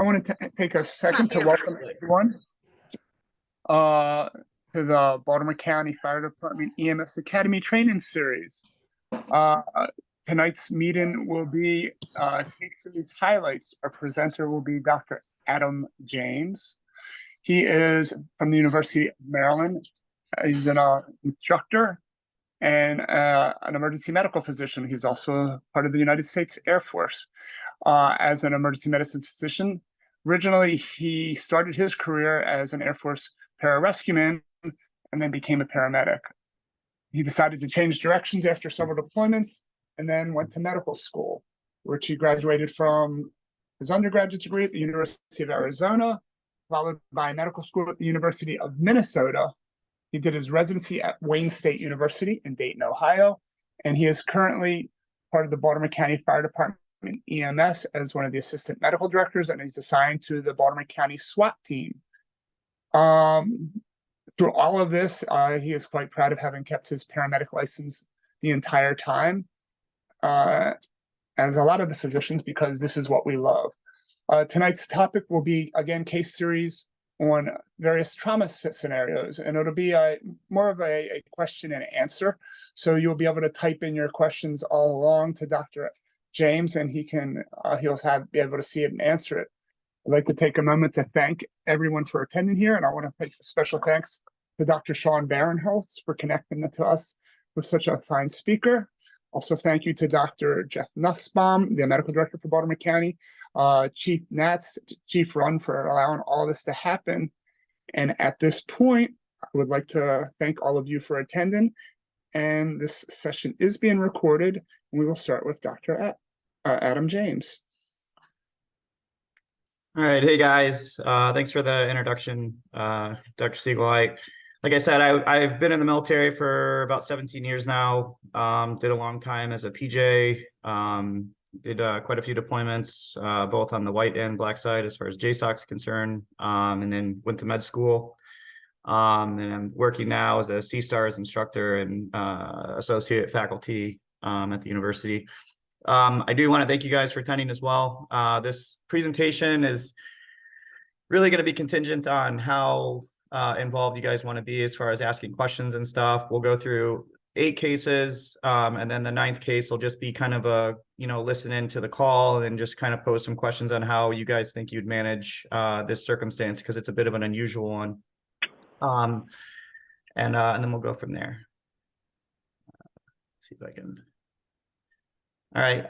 I want to take a second to welcome everyone to the Baltimore County Fire Department EMS Academy Training Series. Tonight's meeting will be case series highlights. Our presenter will be Dr. Adam James. He is from the University of Maryland. He's an instructor and an emergency medical physician. He's also part of the United States Air Force as an emergency medicine physician. Originally, he started his career as an Air Force Pararescueman and then became a paramedic. He decided to change directions after several deployments and then went to medical school, which he graduated from his undergraduate degree at the University of Arizona, followed by medical school at the University of Minnesota. He did his residency at Wayne State University in Dayton, Ohio, and he is currently part of the Baltimore County Fire Department EMS as one of the assistant medical directors, and he's assigned to the Baltimore County SWAT team. Through all of this, he is quite proud of having kept his paramedic license the entire time, as a lot of the physicians, because this is what we love. Tonight's topic will be, again, case series on various trauma scenarios, and it'll be more of a question and answer. So you'll be able to type in your questions all along to Dr. James, and he'll be able to see it and answer it. I'd like to take a moment to thank everyone for attending here, and I want to make a special thanks to Dr. Sean Barinholtz for connecting to us with such a fine speaker. Also, thank you to Dr. Jeff Nussbaum, the medical director for Baltimore County, Chief Nats, Chief Run, for allowing all this to happen. And at this point, I would like to thank all of you for attending. And this session is being recorded, and we will start with Dr. Adam James. All right. Hey, guys. Thanks for the introduction, Dr. Siegel. Like I said, I've been in the military for about 17 years now. Did a long time as a PJ. Did quite a few deployments, both on the white and black side as far as JSOC is concerned, and then went to med school. And I'm working now as a CSTARS Instructor and associate faculty at the university. I do want to thank you guys for attending as well. This presentation is really going to be contingent on how involved you guys want to be as far as asking questions and stuff. We'll go through 8 cases, and then the 9th case will just be kind of a, listen in to the call and just kind of pose some questions on how you guys think you'd manage this circumstance, because it's a bit of an unusual one. And then we'll go from there. Let's see if I can. All right.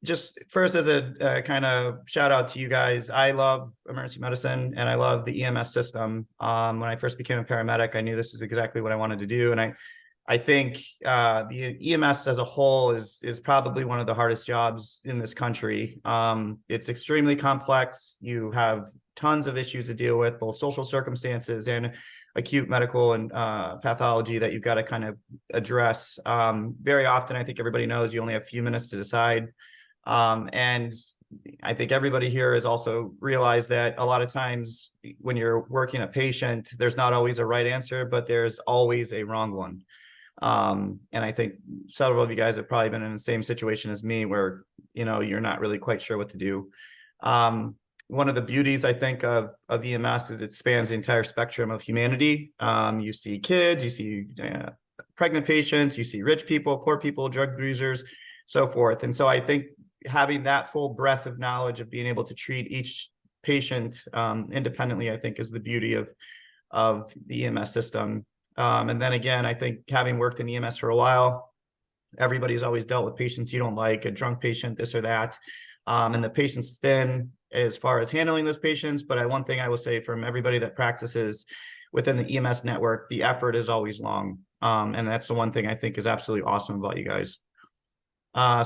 Just first, as a kind of shout out to you guys, I love emergency medicine and I love the EMS system. When I first became a paramedic, I knew this is exactly what I wanted to do. And I think the EMS as a whole is probably one of the hardest jobs in this country. It's extremely complex. You have tons of issues to deal with, both social circumstances and acute medical and pathology that you've got to kind of address. Very often, I think everybody knows you only have a few minutes to decide. And I think everybody here has also realized that a lot of times when you're working a patient, there's not always a right answer, but there's always a wrong one. And I think several of you guys have probably been in the same situation as me where, you're not really quite sure what to do. One of the beauties, I think, of EMS is it spans the entire spectrum of humanity. You see kids, you see pregnant patients, you see rich people, poor people, drug users, so forth. And so I think having that full breadth of knowledge of being able to treat each patient independently, I think, is the beauty of the EMS system. And then again, I think having worked in EMS for a while, everybody's always dealt with patients you don't like, a drunk patient, this or that. And the patient's thin as far as handling those patients. But one thing I will say from everybody that practices within the EMS network, the effort is always long. And that's the one thing I think is absolutely awesome about you guys.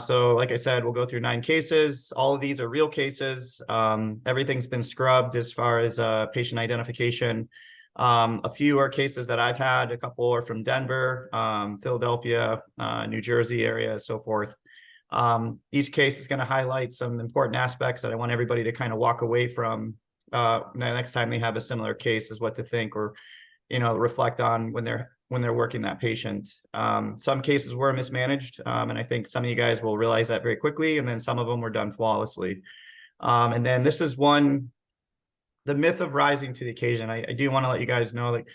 So like I said, we'll go through 9 cases. All of these are real cases. Everything's been scrubbed as far as patient identification. A few are cases that I've had. A couple are from Denver, Philadelphia, New Jersey area, so forth. Each case is going to highlight some important aspects that I want everybody to kind of walk away from the next time they have a similar case, is what to think or, reflect on when they're working that patient. Some cases were mismanaged, and I think some of you guys will realize that very quickly, and then some of them were done flawlessly. And then this is one, the myth of rising to the occasion. I do want to let you guys know, like,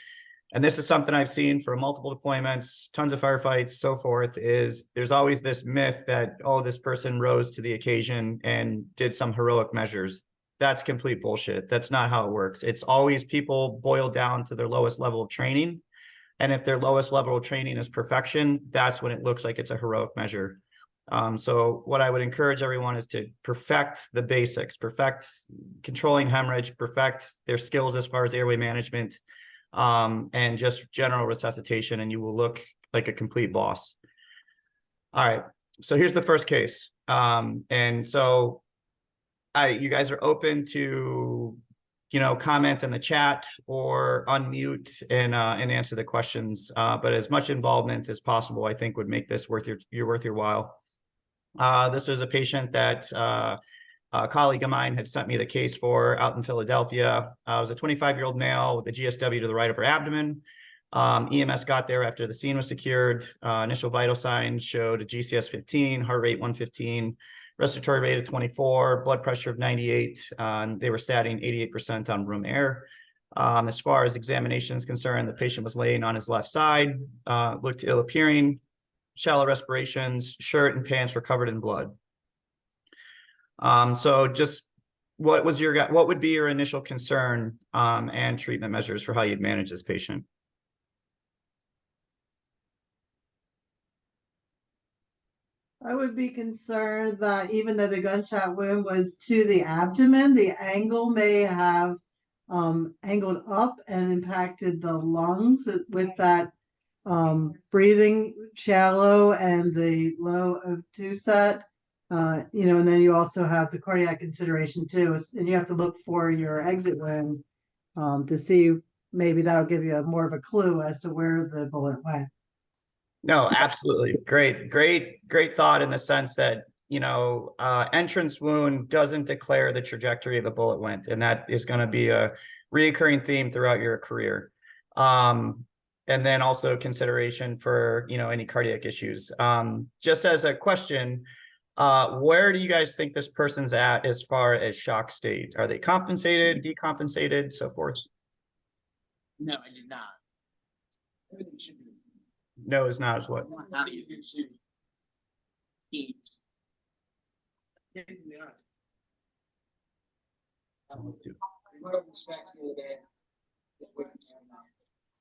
and this is something I've seen for multiple deployments, tons of firefights, so forth, is there's always this myth that, oh, this person rose to the occasion and did some heroic measures. That's complete bullshit. That's not how it works. It's always people boil down to their lowest level of training. And if their lowest level of training is perfection, that's when it looks like it's a heroic measure. So what I would encourage everyone is to perfect the basics, perfect controlling hemorrhage, perfect their skills as far as airway management, and just general resuscitation, and you will look like a complete boss. All right, so here's the first case. And so you guys are open to, comment in the chat or unmute and answer the questions. But as much involvement as possible, I think, would make this worth your while. This was a patient that a colleague of mine had sent me the case for out in Philadelphia. It was a 25-year-old male with a GSW to the right upper abdomen. EMS got there after the scene was secured. Initial vital signs showed a GCS 15, heart rate 115, respiratory rate of 24, blood pressure of 98. They were statting 88% on room air. As far as examination is concerned, the patient was laying on his left side, looked ill appearing, shallow respirations, shirt and pants were covered in blood. So just what would be your initial concern and treatment measures for how you'd manage this patient? I would be concerned that even though the gunshot wound was to the abdomen, the angle may have angled up and impacted the lungs with that breathing shallow and the low O2 set. And then you also have the cardiac consideration too, and you have to look for your exit wound to see, maybe that'll give you more of a clue as to where the bullet went. No, absolutely. Great thought, in the sense that, entrance wound doesn't declare the trajectory of the bullet went, and that is going to be a reoccurring theme throughout your career. And then also consideration for, any cardiac issues. Just as a question, where do you guys think this person's at as far as shock state? Are they compensated, decompensated, so forth? No, I did not. Everything should be. No is not as what? How do you do to eat? What are the specs of the day?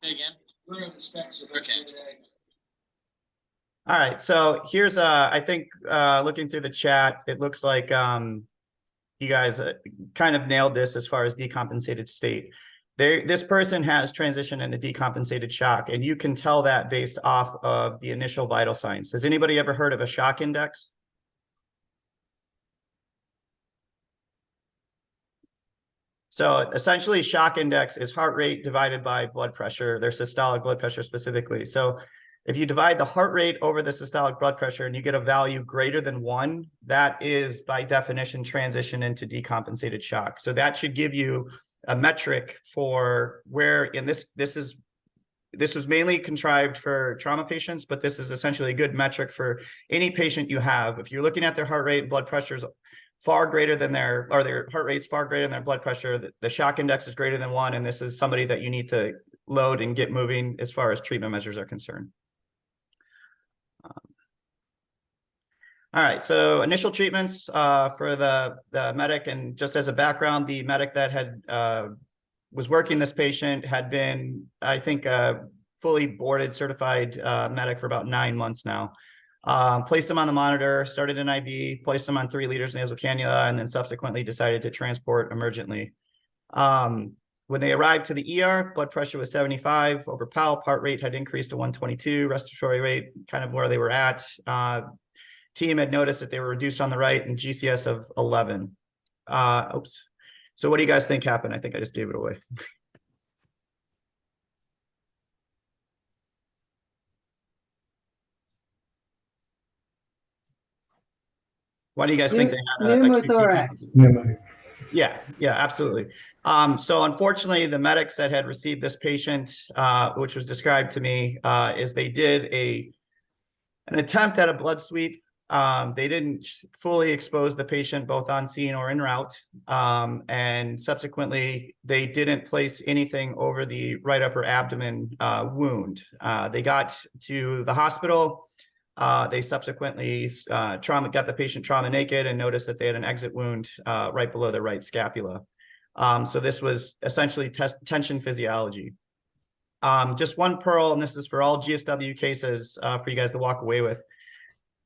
Say again? What are the specs of the day? All right, so here's I think looking through the chat, it looks like you guys kind of nailed this as far as decompensated state. This person has transitioned into decompensated shock, and you can tell that based off of the initial vital signs. Has anybody ever heard of a shock index? So essentially, shock index is heart rate divided by blood pressure, their systolic blood pressure specifically. So if you divide the heart rate over the systolic blood pressure and you get a value greater than 1, that is by definition transition into decompensated shock. So that should give you a metric for where, in this was mainly contrived for trauma patients, but this is essentially a good metric for any patient you have. If you're looking at their heart rate and blood pressures far greater than their heart rate's far greater than their blood pressure, the shock index is greater than 1, and this is somebody that you need to load and get moving as far as treatment measures are concerned. All right, so initial treatments for the medic, and just as a background, the medic that had was working this patient had been, I think, fully boarded, certified medic for about 9 months now. Placed him on the monitor, started an IV, placed him on 3 liters nasal cannula, and then subsequently decided to transport emergently. When they arrived to the ER, blood pressure was 75 over PALP, heart rate had increased to 122, respiratory rate kind of where they were at. Team had noticed that they were reduced on the right and GCS of 11. Oops. So what do you guys think happened? I think I just gave it away. Why do you guys think they had a pneumothorax? Yeah, absolutely. So unfortunately, the medics that had received this patient, which was described to me, is they did an attempt at a blood sweep They didn't fully expose the patient both on scene or en route. And subsequently, they didn't place anything over the right upper abdomen wound. They got to the hospital. They subsequently got the patient trauma naked and noticed that they had an exit wound right below the right scapula. So this was essentially tension physiology. Just one pearl, and this is for all GSW cases for you guys to walk away with.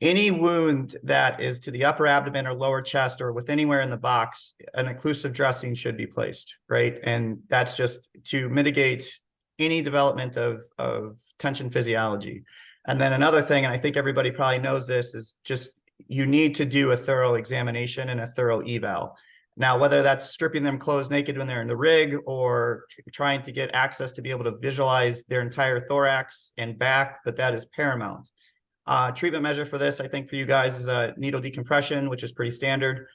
Any wound that is to the upper abdomen or lower chest or with anywhere in the box, an occlusive dressing should be placed, right? And that's just to mitigate any development of tension physiology. And then another thing, and I think everybody probably knows this, is just you need to do a thorough examination and a thorough eval. Now, whether that's stripping them clothes naked when they're in the rig or trying to get access to be able to visualize their entire thorax and back, but that is paramount. Treatment measure for this, I think for you guys, is a needle decompression, which is pretty standard.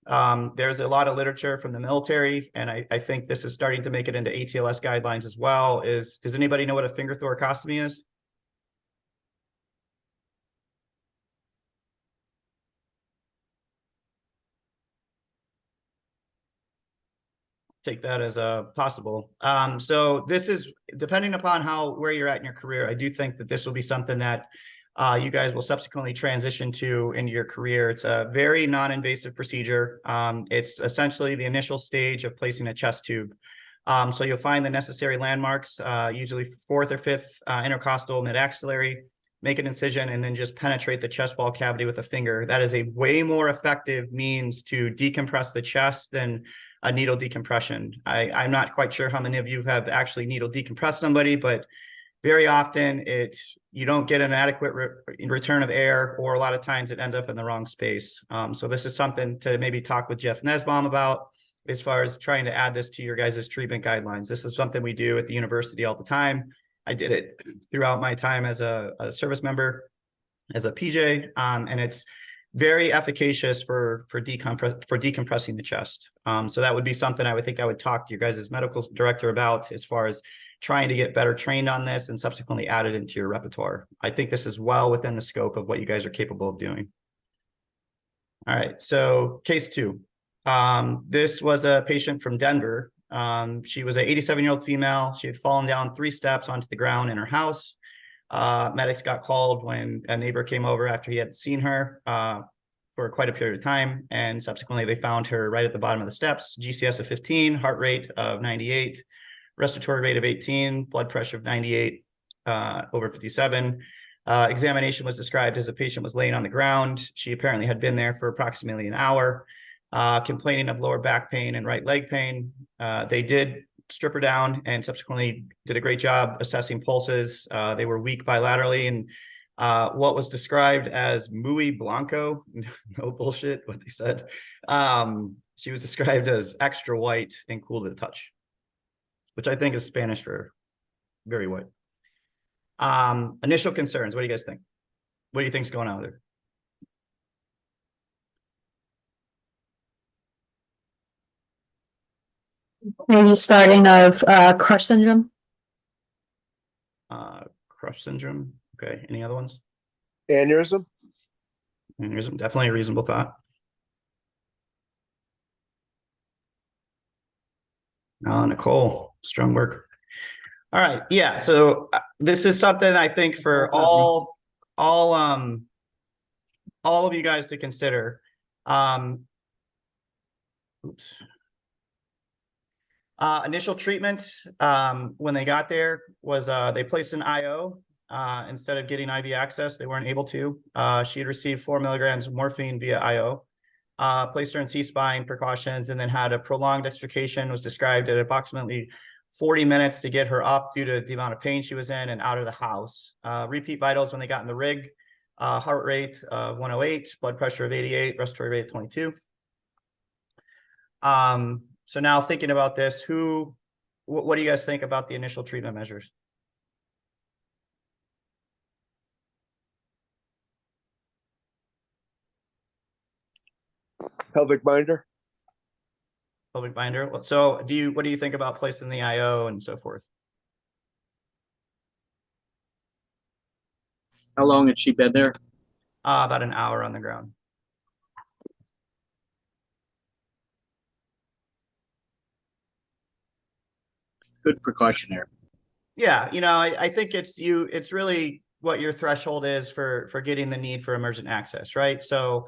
There's a lot of literature from the military, and I think this is starting to make it into ATLS guidelines as well. Does anybody know what a finger thoracostomy is? Take that as a possible. So this is, depending upon where you're at in your career, I do think that this will be something that you guys will subsequently transition to into your career. It's a very non-invasive procedure. It's essentially the initial stage of placing a chest tube. So you'll find the necessary landmarks, usually fourth or fifth intercostal mid-axillary, make an incision, and then just penetrate the chest wall cavity with a finger. That is a way more effective means to decompress the chest than a needle decompression. I'm not quite sure how many of you have actually needle decompressed somebody, but very often you don't get an adequate return of air, or a lot of times it ends up in the wrong space. So this is something to maybe talk with Jeff Nesbaum about as far as trying to add this to your guys' treatment guidelines. This is something we do at the university all the time. I did it throughout my time as a service member, as a PJ, and it's very efficacious for decompressing the chest. So that would be something I would talk to your guys' medical director about, as far as trying to get better trained on this and subsequently add it into your repertoire. I think this is well within the scope of what you guys are capable of doing. All right, so case 2. This was a patient from Denver. She was an 87-year-old female. She had fallen down 3 steps onto the ground in her house. Medics got called when a neighbor came over after he had seen her for quite a period of time, and subsequently they found her right at the bottom of the steps, GCS of 15, heart rate of 98, respiratory rate of 18, blood pressure of 98 over 57. Examination was described as a patient was laying on the ground. She apparently had been there for approximately an hour, complaining of lower back pain and right leg pain. They did strip her down and subsequently did a great job assessing pulses. They were weak bilaterally, and what was described as muy blanco, no bullshit what they said. She was described as extra white and cool to the touch, which I think is Spanish for very white. Initial concerns, what do you guys think? What do you think's going on with her? Maybe starting of crush syndrome. Crush syndrome. Okay. Any other ones? Aneurysm. Aneurysm, definitely a reasonable thought. Nicole, strong work. All right. Yeah. So this is something I think for all of you guys to consider. Initial treatment when they got there was they placed an IO instead of getting IV access. They weren't able to. She had received 4 milligrams of morphine via IO. Placed her in C-spine precautions, and then had a prolonged extrication. Was described at approximately 40 minutes to get her up due to the amount of pain she was in and out of the house. Repeat vitals when they got in the rig, heart rate of 108, blood pressure of 88, respiratory rate of 22. So now thinking about this, what do you guys think about the initial treatment measures? Pelvic binder. Pelvic binder. So what do you think about placing the IO and so forth? How long had she been there? About an hour on the ground. Good precautionary. Yeah, you know, I think it's really what your threshold is for getting the need for emergent access, right? So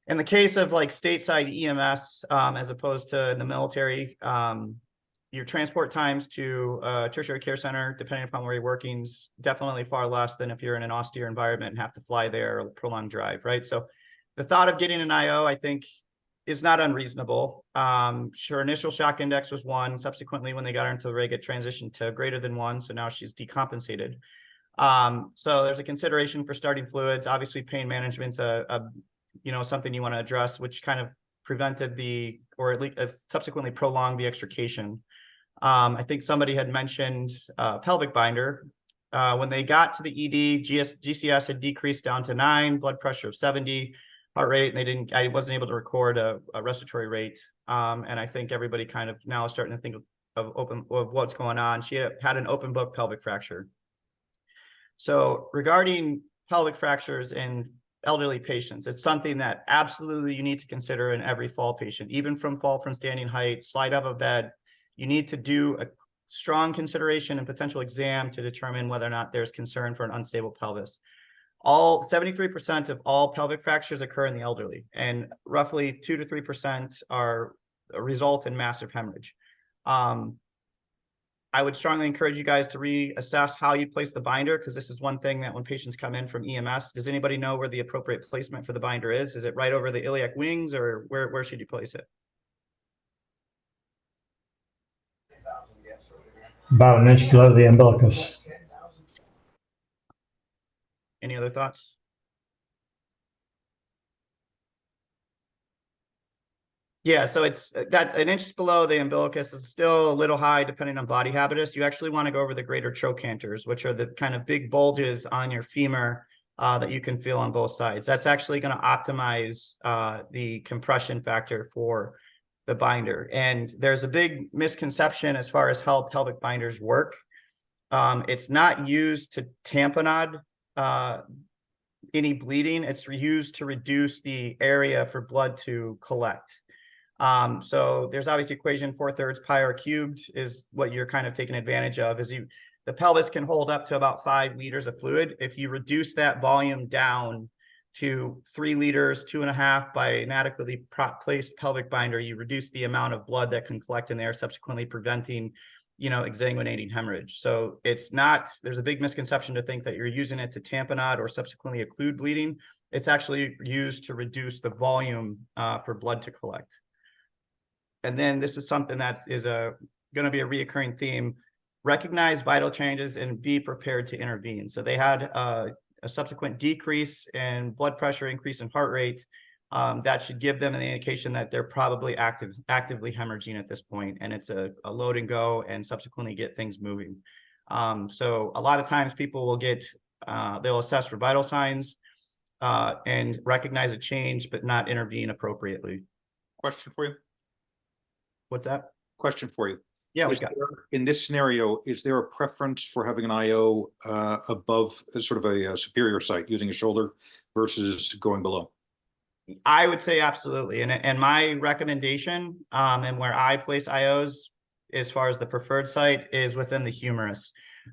in the case of like stateside EMS, as opposed to in the military, your transport times to a tertiary care center, depending upon where you're working, is definitely far less than if you're in an austere environment and have to fly there or a prolonged drive, right? So the thought of getting an IO, I think, is not unreasonable. Her initial shock index was 1. Subsequently, when they got her into the rig, it transitioned to greater than 1. So now she's decompensated. So there's a consideration for starting fluids. Obviously, pain management's something you want to address, which kind of prevented or at least subsequently prolonged the extrication. I think somebody had mentioned pelvic binder. When they got to the ED, GCS had decreased down to 9, blood pressure of 70, heart rate, and I wasn't able to record a respiratory rate. And I think everybody kind of now is starting to think of what's going on. She had an open book pelvic fracture. So regarding pelvic fractures in elderly patients, it's something that absolutely you need to consider in every fall patient, even from fall from standing height, slide out of bed. You need to do a strong consideration and potential exam to determine whether or not there's concern for an unstable pelvis. 73% of all pelvic fractures occur in the elderly, and roughly 2 to 3% result in massive hemorrhage. I would strongly encourage you guys to reassess how you place the binder, because this is one thing that when patients come in from EMS, does anybody know where the appropriate placement for the binder is? Is it right over the iliac wings, or where should you place it? About an inch below the umbilicus. Any other thoughts? Yeah, so it's that an inch below the umbilicus is still a little high depending on body habitus. You actually want to go over the greater trochanters, which are the kind of big bulges on your femur that you can feel on both sides. That's actually going to optimize the compression factor for the binder. And there's a big misconception as far as how pelvic binders work. It's not used to tamponade any bleeding. It's used to reduce the area for blood to collect. So there's obviously equation 4/3 pi r cubed is what you're kind of taking advantage of. The pelvis can hold up to about 5 liters of fluid. If you reduce that volume down to 3 liters, 2.5 by an adequately placed pelvic binder, you reduce the amount of blood that can collect in there, subsequently preventing, exsanguinating hemorrhage. So there's a big misconception to think that you're using it to tamponade or subsequently occlude bleeding. It's actually used to reduce the volume for blood to collect. And then this is something that is going to be a reoccurring theme. Recognize vital changes and be prepared to intervene. So they had a subsequent decrease in blood pressure, increase in heart rate. That should give them an indication that they're probably actively hemorrhaging at this point, and it's a load and go and subsequently get things moving. So a lot of times people will they'll assess for vital signs and recognize a change, but not intervene appropriately. Question for you. What's that? Question for you. Yeah, in this scenario, is there a preference for having an IO above sort of a superior site using a shoulder versus going below? I would say absolutely. And my recommendation and where I place IOs as far as the preferred site is within the humerus.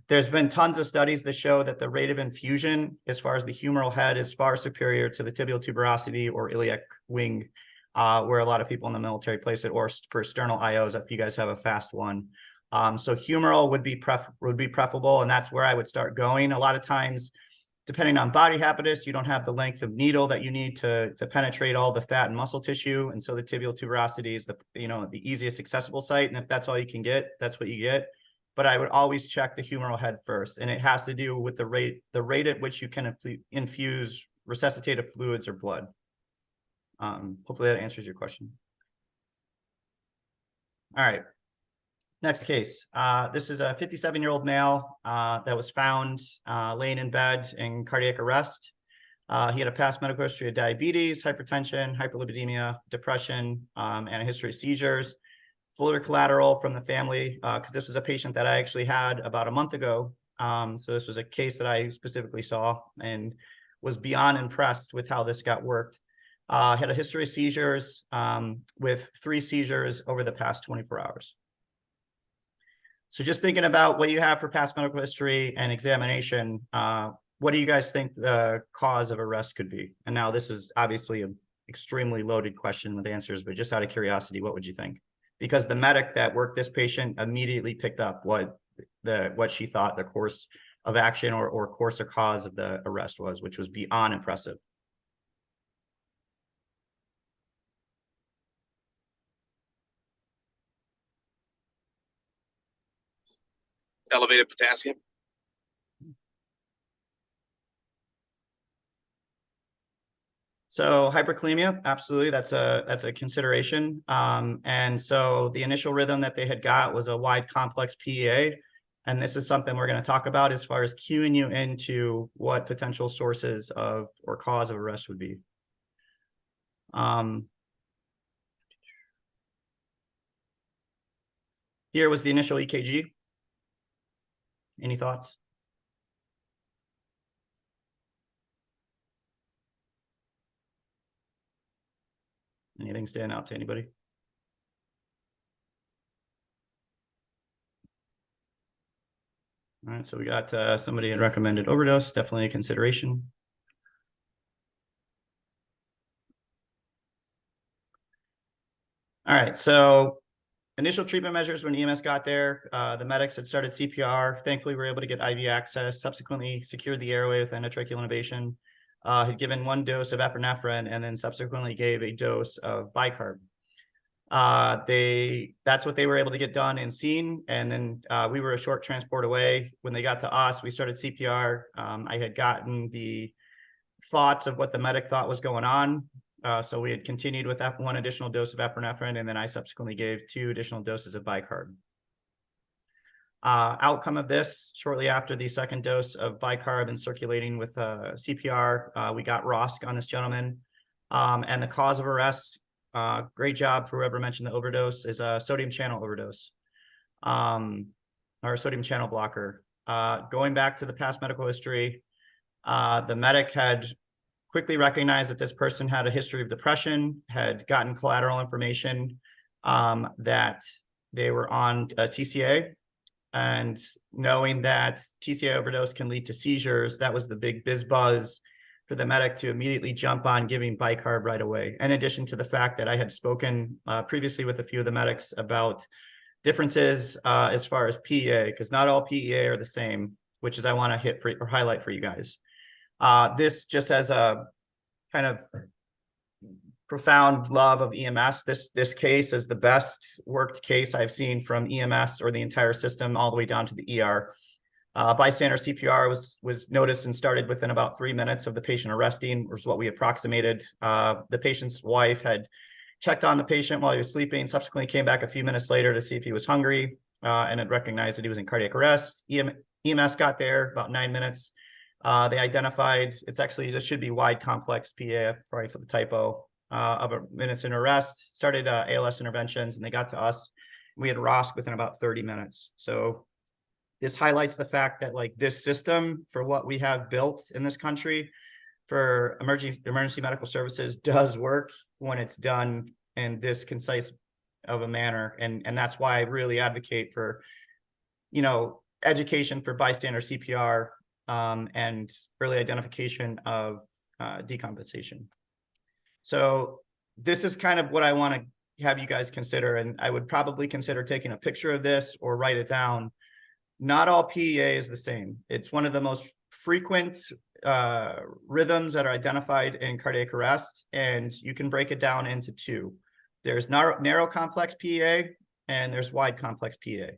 There's been tons of studies that show that the rate of infusion as far as the humeral head is far superior to the tibial tuberosity or iliac wing, where a lot of people in the military place it, or for sternal IOs if you guys have a fast one. So humeral would be preferable, and that's where I would start going. A lot of times, depending on body habitus, you don't have the length of needle that you need to penetrate all the fat and muscle tissue, and so the tibial tuberosity is the easiest accessible site, and if that's all you can get, that's what you get. But I would always check the humeral head first, and it has to do with the rate at which you can infuse resuscitative fluids or blood. Hopefully that answers your question. All right. Next case. This is a 57-year-old male that was found laying in bed in cardiac arrest. He had a past medical history of diabetes, hypertension, hyperlipidemia, depression, and a history of seizures. Fuller collateral from the family, because this was a patient that I actually had about a month ago. So this was a case that I specifically saw, and was beyond impressed with how this got worked. Had a history of seizures, with 3 seizures over the past 24 hours. So just thinking about what you have for past medical history and examination, what do you guys think the cause of arrest could be? And now this is obviously an extremely loaded question with answers, but just out of curiosity, what would you think? Because the medic that worked this patient immediately picked up what she thought the course of action or course or cause of the arrest was, which was beyond impressive. Elevated potassium. So hyperkalemia, absolutely, that's a consideration. And so the initial rhythm that they had got was a wide complex PEA. And this is something we're going to talk about as far as cueing you into what potential sources of or cause of arrest would be. Here was the initial EKG. Any thoughts? Anything stand out to anybody? All right, so we got somebody had recommended overdose, definitely a consideration. All right, so initial treatment measures when EMS got there, the medics had started CPR. Thankfully, we were able to get IV access, subsequently secured the airway with endotracheal intubation, had given 1 dose of epinephrine, and then subsequently gave a dose of bicarb. That's what they were able to get done and seen. And then we were a short transport away. When they got to us, we started CPR. I had gotten the thoughts of what the medic thought was going on. So we had continued with that 1 additional dose of epinephrine, and then I subsequently gave 2 additional doses of bicarb. Outcome of this, shortly after the 2nd dose of bicarb and circulating with CPR, we got ROSC on this gentleman. And the cause of arrest, great job for whoever mentioned the overdose, is a sodium channel overdose, or sodium channel blocker. Going back to the past medical history, the medic had quickly recognized that this person had a history of depression, had gotten collateral information that they were on TCA, and knowing that TCA overdose can lead to seizures, that was the big biz buzz for the medic to immediately jump on giving bicarb right away. In addition to the fact that I had spoken previously with a few of the medics about differences as far as PEA, because not all PEA are the same, which is I want to hit for or highlight for you guys. This just as a kind of profound love of EMS. This case is the best worked case I've seen from EMS or the entire system all the way down to the ER. Bystander CPR was noticed and started within about 3 minutes of the patient arresting, was what we approximated. The patient's wife had checked on the patient while he was sleeping, subsequently came back a few minutes later to see if he was hungry, and had recognized that he was in cardiac arrest. EMS got there about 9 minutes. They identified, this should be wide complex PA, sorry for the typo, of a minutes in arrest, started ALS interventions, and they got to us. We had ROSC within about 30 minutes. So this highlights the fact that like this system for what we have built in this country for emergency medical services does work when it's done in this concise of a manner. And that's why I really advocate for, education for bystander CPR and early identification of decompensation. So this is kind of what I want to have you guys consider. And I would probably consider taking a picture of this or write it down. Not all PEA is the same. It's one of the most frequent rhythms that are identified in cardiac arrest, and you can break it down into 2. There's narrow complex PEA and there's wide complex PEA.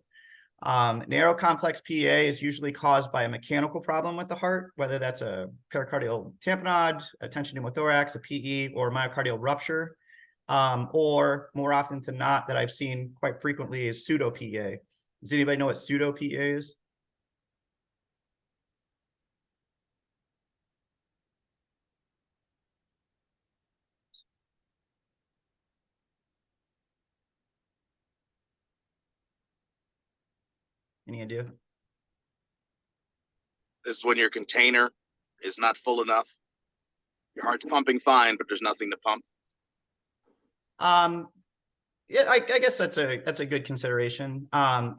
Narrow complex PEA is usually caused by a mechanical problem with the heart, whether that's a pericardial tamponade, a tension pneumothorax, a PE, or myocardial rupture, or more often than not that I've seen quite frequently is pseudo PEA. Does anybody know what pseudo PEA is? Any idea? This is when your container is not full enough Your heart's pumping fine, but there's nothing to pump. Yeah, I guess that's a good consideration.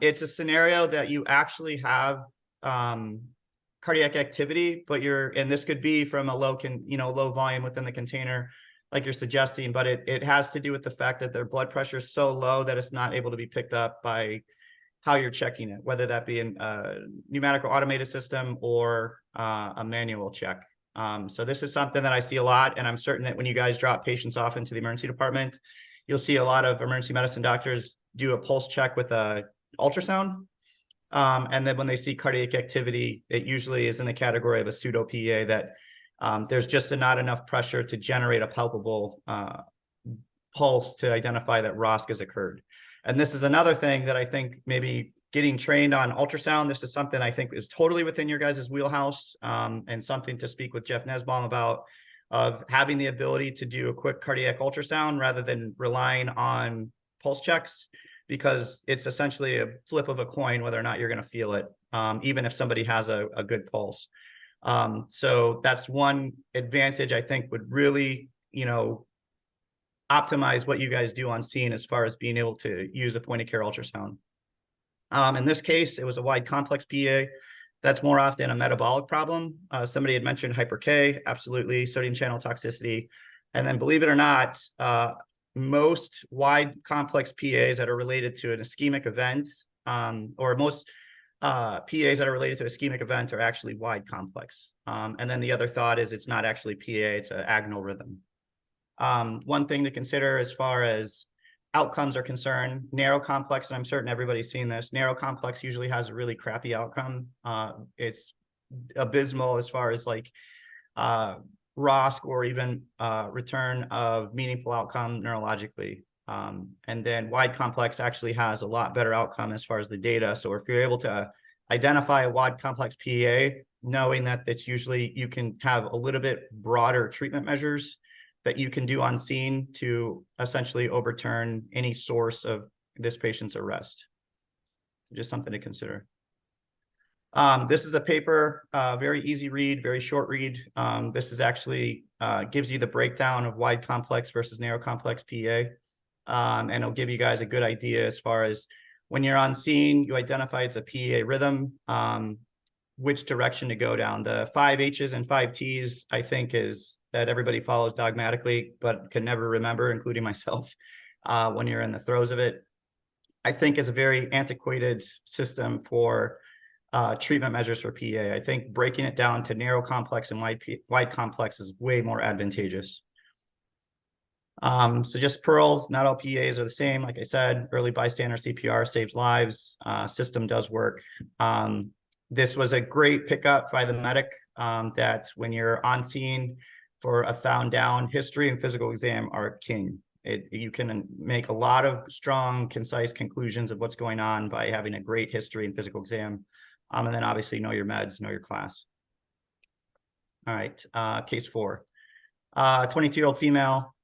It's a scenario that you actually have cardiac activity, but and this could be from a low volume within the container, like you're suggesting, but it has to do with the fact that their blood pressure is so low that it's not able to be picked up by how you're checking it, whether that be a pneumatic or automated system or a manual check. So this is something that I see a lot, and I'm certain that when you guys drop patients off into the emergency department, you'll see a lot of emergency medicine doctors do a pulse check with a ultrasound. And then when they see cardiac activity, it usually is in the category of a pseudo PEA that there's just not enough pressure to generate a palpable pulse to identify that ROSC has occurred. And this is another thing that I think maybe getting trained on ultrasound, this is something I think is totally within your guys' wheelhouse, and something to speak with Jeff Nesbaum about, of having the ability to do a quick cardiac ultrasound rather than relying on pulse checks, because it's essentially a flip of a coin whether or not you're going to feel it, even if somebody has a good pulse. So that's one advantage I think would really, optimize what you guys do on scene as far as being able to use a point of care ultrasound. In this case, it was a wide complex PA. That's more often a metabolic problem. Somebody had mentioned hyper K, absolutely, sodium channel toxicity. And then believe it or not, most wide complex PAs that are related to an ischemic event, or most PAs that are related to an ischemic event are actually wide complex. And then the other thought is it's not actually PA, it's an agonal rhythm. One thing to consider as far as outcomes are concerned, narrow complex, and I'm certain everybody's seen this, narrow complex usually has a really crappy outcome. It's abysmal as far as like ROSC or even return of meaningful outcome neurologically. And then wide complex actually has a lot better outcome as far as the data. So if you're able to identify a wide complex PEA, knowing that it's usually you can have a little bit broader treatment measures that you can do on scene to essentially overturn any source of this patient's arrest. Just something to consider. This is a paper, very easy read, very short read. This is actually gives you the breakdown of wide complex versus narrow complex PA. And it'll give you guys a good idea as far as when you're on scene, you identify it's a PA rhythm, which direction to go down. The 5 H's and 5 T's, I think, is that everybody follows dogmatically, but can never remember, including myself, when you're in the throes of it, I think is a very antiquated system for treatment measures for PA. I think breaking it down to narrow complex and wide complex is way more advantageous. So just pearls, not all PAs are the same. Like I said, early bystander CPR saves lives. System does work. This was a great pickup by the medic, that when you're on scene for a found down, history and physical exam are king. You can make a lot of strong, concise conclusions of what's going on by having a great history and physical exam. And then obviously know your meds, know your class. All right, case 4. 22-year-old female.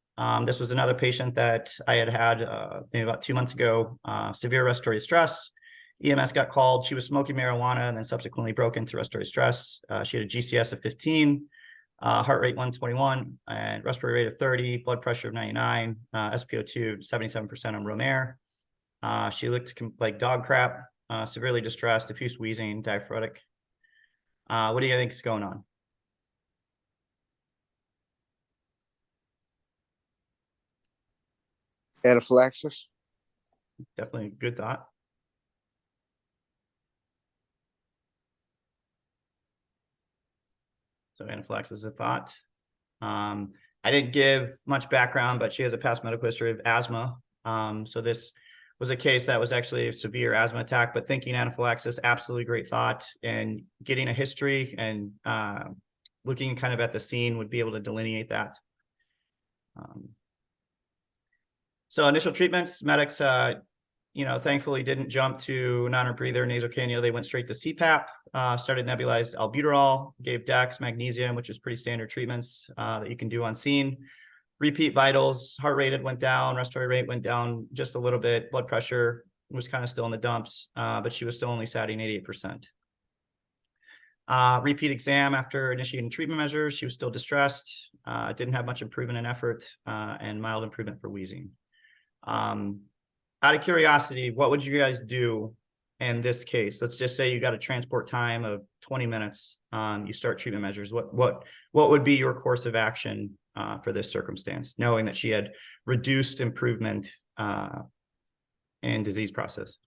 This was another patient that I had maybe about 2 months ago, severe respiratory distress. EMS got called. She was smoking marijuana and then subsequently broke into respiratory stress. She had a GCS of 15, heart rate 121, and respiratory rate of 30, blood pressure of 99, SpO2 77% on room air. She looked like dog crap, severely distressed, diffuse wheezing, diaphoretic. What do you think is going on? Anaphylaxis. Definitely a good thought. So anaphylaxis is a thought. I didn't give much background, but she has a past medical history of asthma. So this was a case that was actually a severe asthma attack, but thinking anaphylaxis, absolutely great thought. And getting a history and looking kind of at the scene would be able to delineate that. So initial treatments, medics, thankfully didn't jump to non-rebreather, nasal cannula. They went straight to CPAP, started nebulized albuterol, gave Dex, magnesium, which is pretty standard treatments that you can do on scene. Repeat vitals, heart rate went down, respiratory rate went down just a little bit. Blood pressure was kind of still in the dumps, but she was still only satting 88%. Repeat exam after initiating treatment measures. She was still distressed, didn't have much improvement in effort, and mild improvement for wheezing. Out of curiosity, what would you guys do in this case? Let's just say you got a transport time of 20 minutes. You start treatment measures. What would be your course of action for this circumstance, knowing that she had reduced improvement in disease process?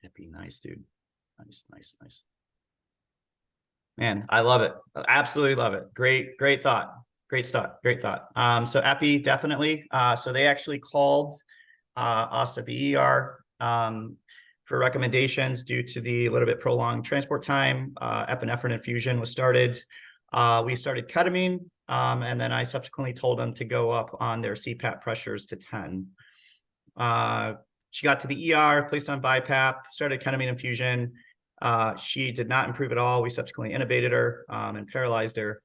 That'd be nice, dude. Nice. Man, I love it. I absolutely love it. Great thought. Great thought. So epi, definitely. So they actually called us at the ER for recommendations due to the little bit prolonged transport time. Epinephrine infusion was started. We started ketamine, and then I subsequently told them to go up on their CPAP pressures to 10. She got to the ER, placed on BiPAP, started ketamine infusion. She did not improve at all. We subsequently intubated her and paralyzed her.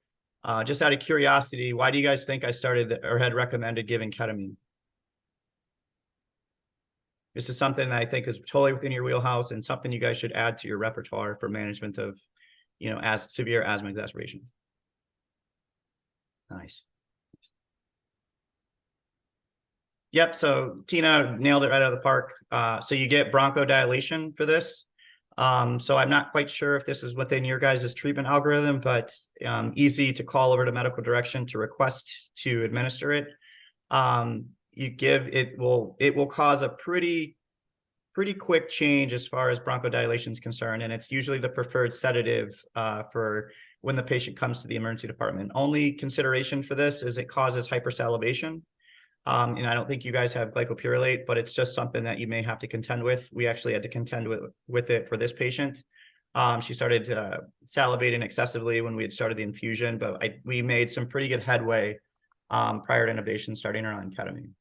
Just out of curiosity, why do you guys think I started or had recommended giving ketamine? This is something that I think is totally within your wheelhouse and something you guys should add to your repertoire for management of, as severe asthma exacerbations. Nice. Yep. So Tina nailed it right out of the park. So you get bronchodilation for this. So I'm not quite sure if this is within your guys' treatment algorithm, but easy to call over to medical direction to request to administer it. It will cause a pretty quick change as far as bronchodilation is concerned, and it's usually the preferred sedative for when the patient comes to the emergency department. Only consideration for this is it causes hypersalivation. And I don't think you guys have glycopyrrolate, but it's just something that you may have to contend with. We actually had to contend with it for this patient. She started salivating excessively when we had started the infusion, but we made some pretty good headway prior to intubation, starting her on ketamine.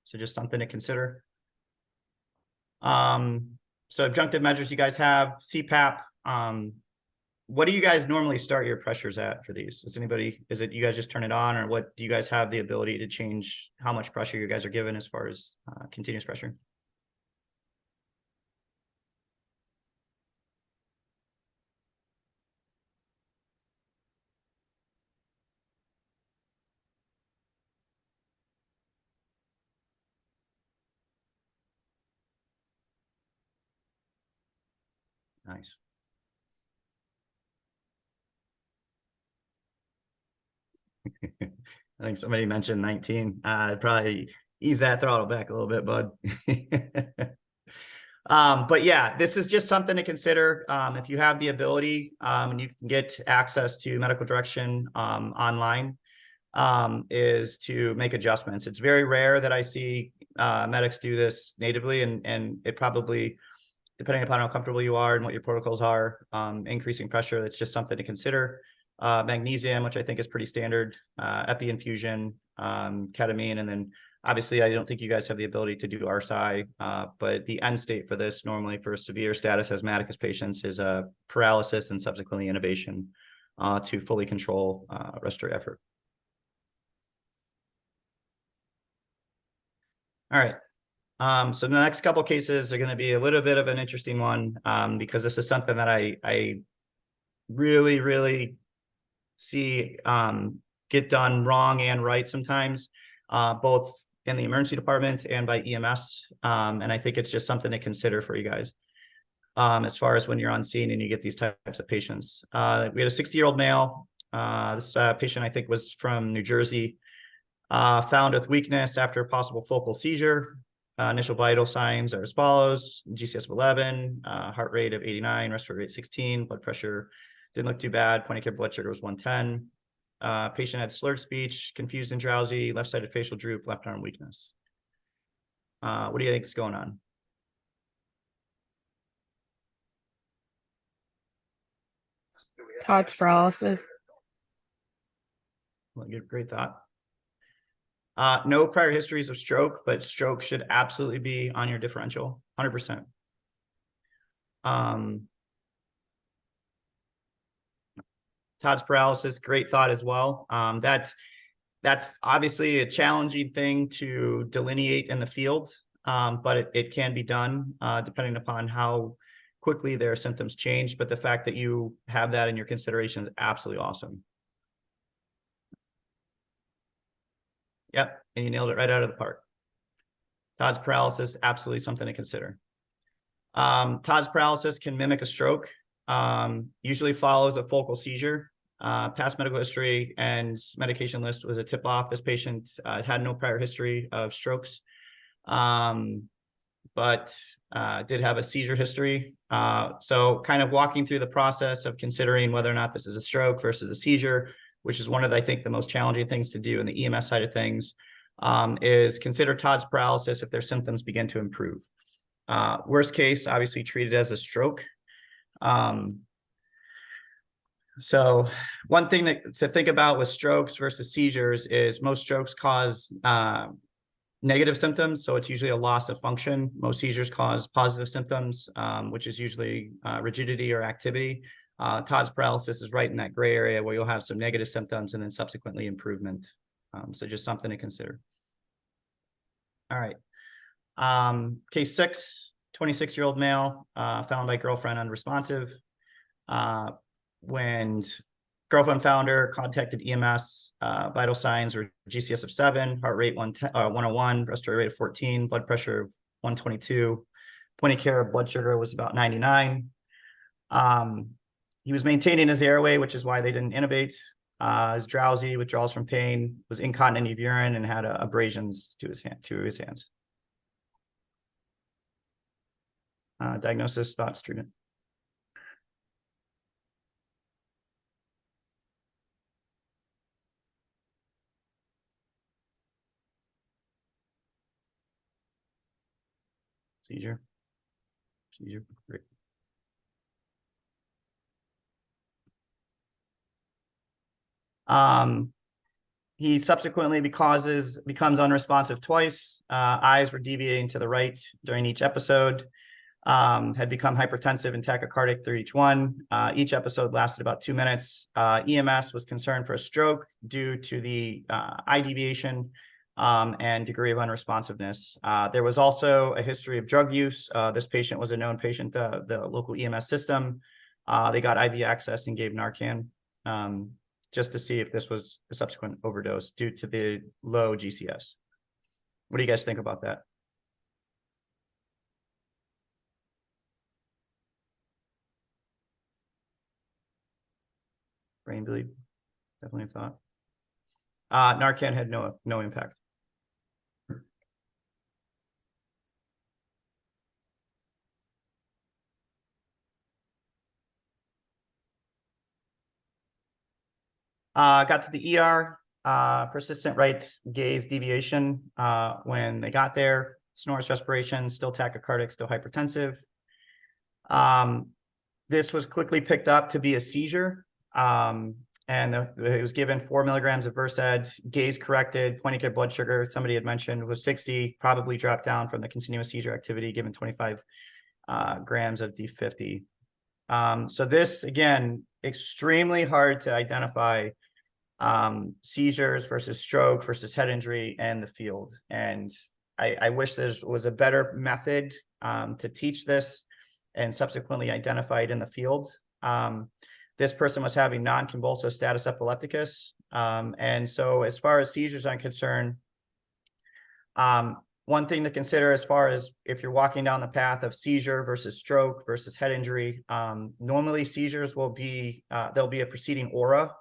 So just something to consider. So adjunctive measures you guys have, CPAP. What do you guys normally start your pressures at for these? Is it you guys just turn it on, or what do you guys have the ability to change how much pressure you guys are given as far as continuous pressure? Nice. I think somebody mentioned 19. I'd probably ease that throttle back a little bit, bud. But yeah, this is just something to consider. If you have the ability and you can get access to medical direction online, is to make adjustments. It's very rare that I see medics do this natively, and it probably, depending upon how comfortable you are and what your protocols are, increasing pressure, that's just something to consider. Magnesium, which I think is pretty standard, epi infusion, ketamine, and then obviously I don't think you guys have the ability to do RSI, but the end state for this normally for severe status asthmaticus patients is paralysis and subsequently intubation to fully control respiratory effort. All right. So the next couple cases are going to be a little bit of an interesting one because this is something that I really see get done wrong and right sometimes, both in the emergency department and by EMS. And I think it's just something to consider for you guys as far as when you're on scene and you get these types of patients. We had a 60-year-old male. This patient, I think, was from New Jersey, found with weakness after a possible focal seizure. Initial vital signs are as follows: GCS of 11, heart rate of 89, respiratory rate 16, blood pressure didn't look too bad. Point of care blood sugar was 110. Patient had slurred speech, confused and drowsy, left-sided facial droop, left arm weakness. What do you think is going on? Todd's paralysis. Well, great thought. No prior histories of stroke, but stroke should absolutely be on your differential, 100%. Todd's paralysis, great thought as well. That's obviously a challenging thing to delineate in the field, but it can be done depending upon how quickly their symptoms change. But the fact that you have that in your consideration is absolutely awesome. Yep, and you nailed it right out of the park. Todd's paralysis, absolutely something to consider. Todd's paralysis can mimic a stroke, usually follows a focal seizure. Past medical history and medication list was a tip-off. This patient had no prior history of strokes, but did have a seizure history. So kind of walking through the process of considering whether or not this is a stroke versus a seizure, which is one of, I think, the most challenging things to do in the EMS side of things, is consider Todd's paralysis if their symptoms begin to improve. Worst case, obviously treated as a stroke. So one thing to think about with strokes versus seizures is most strokes cause negative symptoms. So it's usually a loss of function. Most seizures cause positive symptoms, which is usually rigidity or activity. Todd's paralysis is right in that gray area where you'll have some negative symptoms and then subsequently improvement. So just something to consider. All right. Case 6, 26-year-old male, found by girlfriend unresponsive. When girlfriend found her, contacted EMS, vital signs were GCS of 7, heart rate 101, respiratory rate of 14, blood pressure of 122, point of care blood sugar was about 99. He was maintaining his airway, which is why they didn't intubate. Is drowsy, withdrawals from pain, was incontinent of urine, and had abrasions to his hands. Diagnosis, thoughts, treatment. Seizure. Great. He subsequently becomes unresponsive twice. Eyes were deviating to the right during each episode. Had become hypertensive and tachycardic through each one. Each episode lasted about 2 minutes. EMS was concerned for a stroke due to the eye deviation and degree of unresponsiveness. There was also a history of drug use. This patient was a known patient, the local EMS system. They got IV access and gave Narcan just to see if this was a subsequent overdose due to the low GCS. What do you guys think about that? Brain bleed, definitely a thought. Narcan had no impact. Got to the ER, persistent right gaze deviation when they got there, snorus respiration, still tachycardic, still hypertensive. This was quickly picked up to be a seizure. And it was given 4 milligrams of Versed, gaze corrected, point of care blood sugar, somebody had mentioned, was 60, probably dropped down from the continuous seizure activity, given 25 grams of D50. So this, again, extremely hard to identify seizures versus stroke versus head injury in the field. And I wish there was a better method to teach this and subsequently identify it in the field. This person was having non-convulsive status epilepticus. And so as far as seizures are concerned, one thing to consider as far as if you're walking down the path of seizure versus stroke versus head injury, normally seizures will be, there'll be a preceding aura.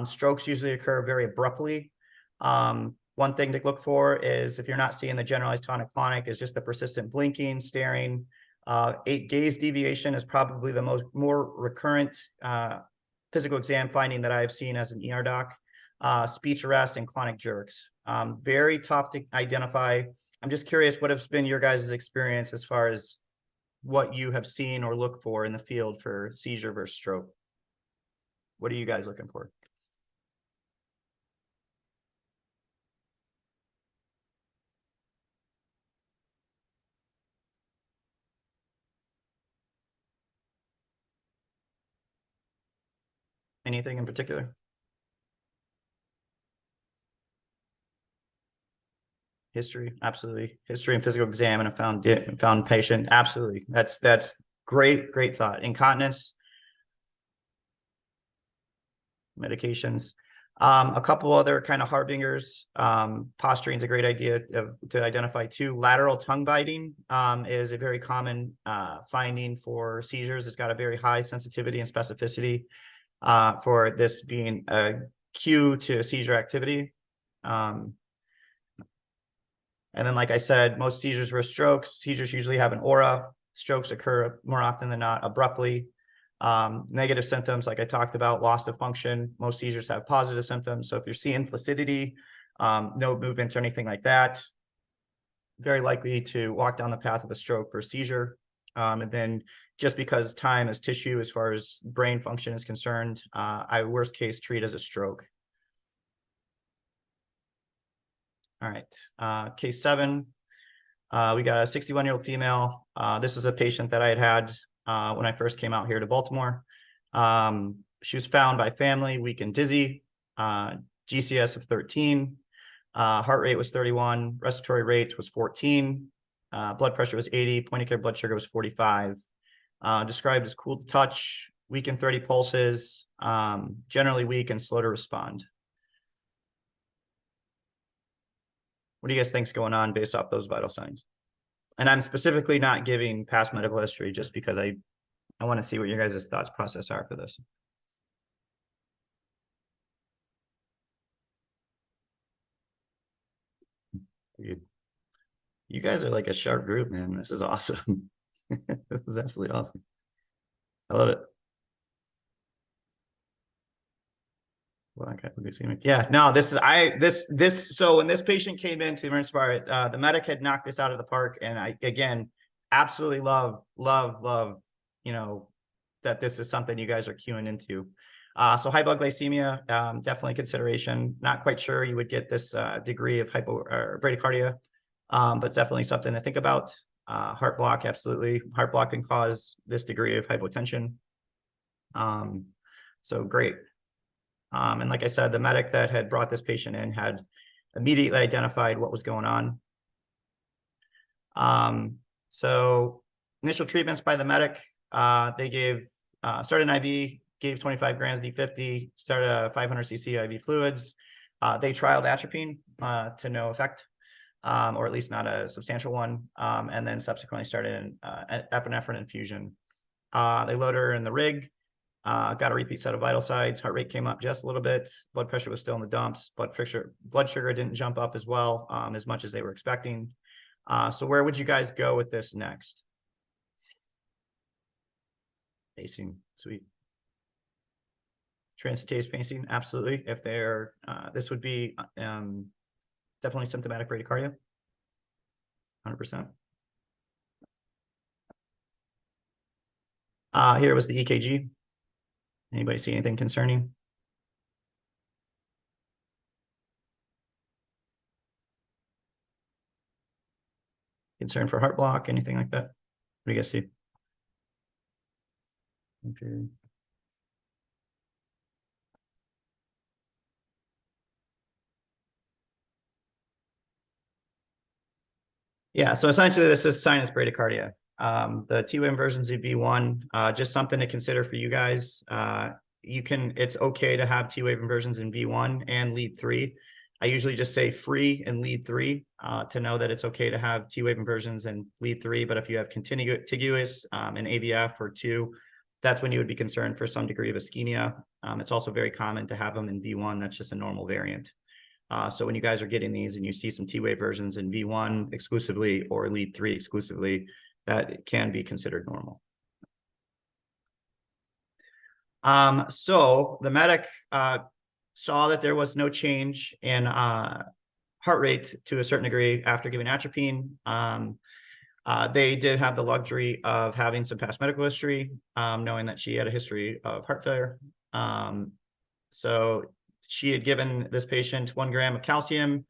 Strokes usually occur very abruptly. One thing to look for is if you're not seeing the generalized tonic-clonic is just the persistent blinking, staring. Gaze deviation is probably the more recurrent physical exam finding that I've seen as an ER doc. Speech arrest and clonic jerks. Very tough to identify. I'm just curious, what has been your guys' experience as far as what you have seen or look for in the field for seizure versus stroke? What are you guys looking for? Anything in particular? History, absolutely. History and physical exam and a found patient. Absolutely. That's great thought. Incontinence, medications. A couple other kind of harbingers. Posturing is a great idea to identify too. Lateral tongue biting is a very common finding for seizures. It's got a very high sensitivity and specificity for this being a cue to seizure activity. And then, like I said, most seizures were strokes. Seizures usually have an aura. Strokes occur more often than not abruptly. Negative symptoms, like I talked about, loss of function. Most seizures have positive symptoms. So if you're seeing flaccidity, no movement or anything like that, very likely to walk down the path of a stroke or seizure. And then just because time is tissue as far as brain function is concerned, I worst case treat as a stroke. All right, case 7, we got a 61-year-old female. This is a patient that I had when I first came out here to Baltimore. She was found by family weak and dizzy, GCS of 13, heart rate was 31, respiratory rate was 14, blood pressure was 80, point of care blood sugar was 45. Described as cool to touch, weak in 30 pulses, generally weak and slow to respond. What do you guys think's going on based off those vital signs? And I'm specifically not giving past medical history just because I want to see what your guys' thoughts process are for this. Dude, you guys are like a sharp group, man. This is awesome. This is absolutely awesome. I love it. Well, okay, we see me. Yeah, no, this is so when this patient came into the emergency department, the medic had knocked this out of the park, and I again absolutely love, you know, that this is something you guys are queuing into. So hypoglycemia, definitely consideration. Not quite sure you would get this degree of bradycardia, but definitely something to think about. Heart block, absolutely. Heart block can cause this degree of hypotension. So great. And like I said, the medic that had brought this patient in had immediately identified what was going on. So initial treatments by the medic, they gave, started an IV, gave 25 grams D50, started a 500 cc IV fluids. They trialed atropine to no effect, or at least not a substantial one, and then subsequently started an epinephrine infusion. They loaded her in the rig. Got a repeat set of vital signs. Heart rate came up just a little bit. Blood pressure was still in the dumps. Blood sugar didn't jump up as well, as much as they were expecting. So where would you guys go with this next? Pacing, sweet. Transcutaneous pacing, absolutely. If they're, this would be definitely symptomatic bradycardia, 100%. Here was the EKG. Anybody see anything concerning? Concern for heart block, anything like that? What do you guys see? Okay. Yeah, so essentially this is sinus bradycardia. The T-wave inversions of V1, just something to consider for you guys. It's okay to have T-wave inversions in V1 and lead 3. I usually just say free and lead 3 to know that it's okay to have T-wave inversions and lead 3. But if you have contiguous and AVF or 2, that's when you would be concerned for some degree of ischemia. It's also very common to have them in V1. That's just a normal variant. So when you guys are getting these and you see some T-wave versions in V1 exclusively or lead 3 exclusively, that can be considered normal. So the medic saw that there was no change in heart rate to a certain degree after giving atropine. They did have the luxury of having some past medical history, knowing that she had a history of heart failure. So she had given this patient 1 gram of calcium.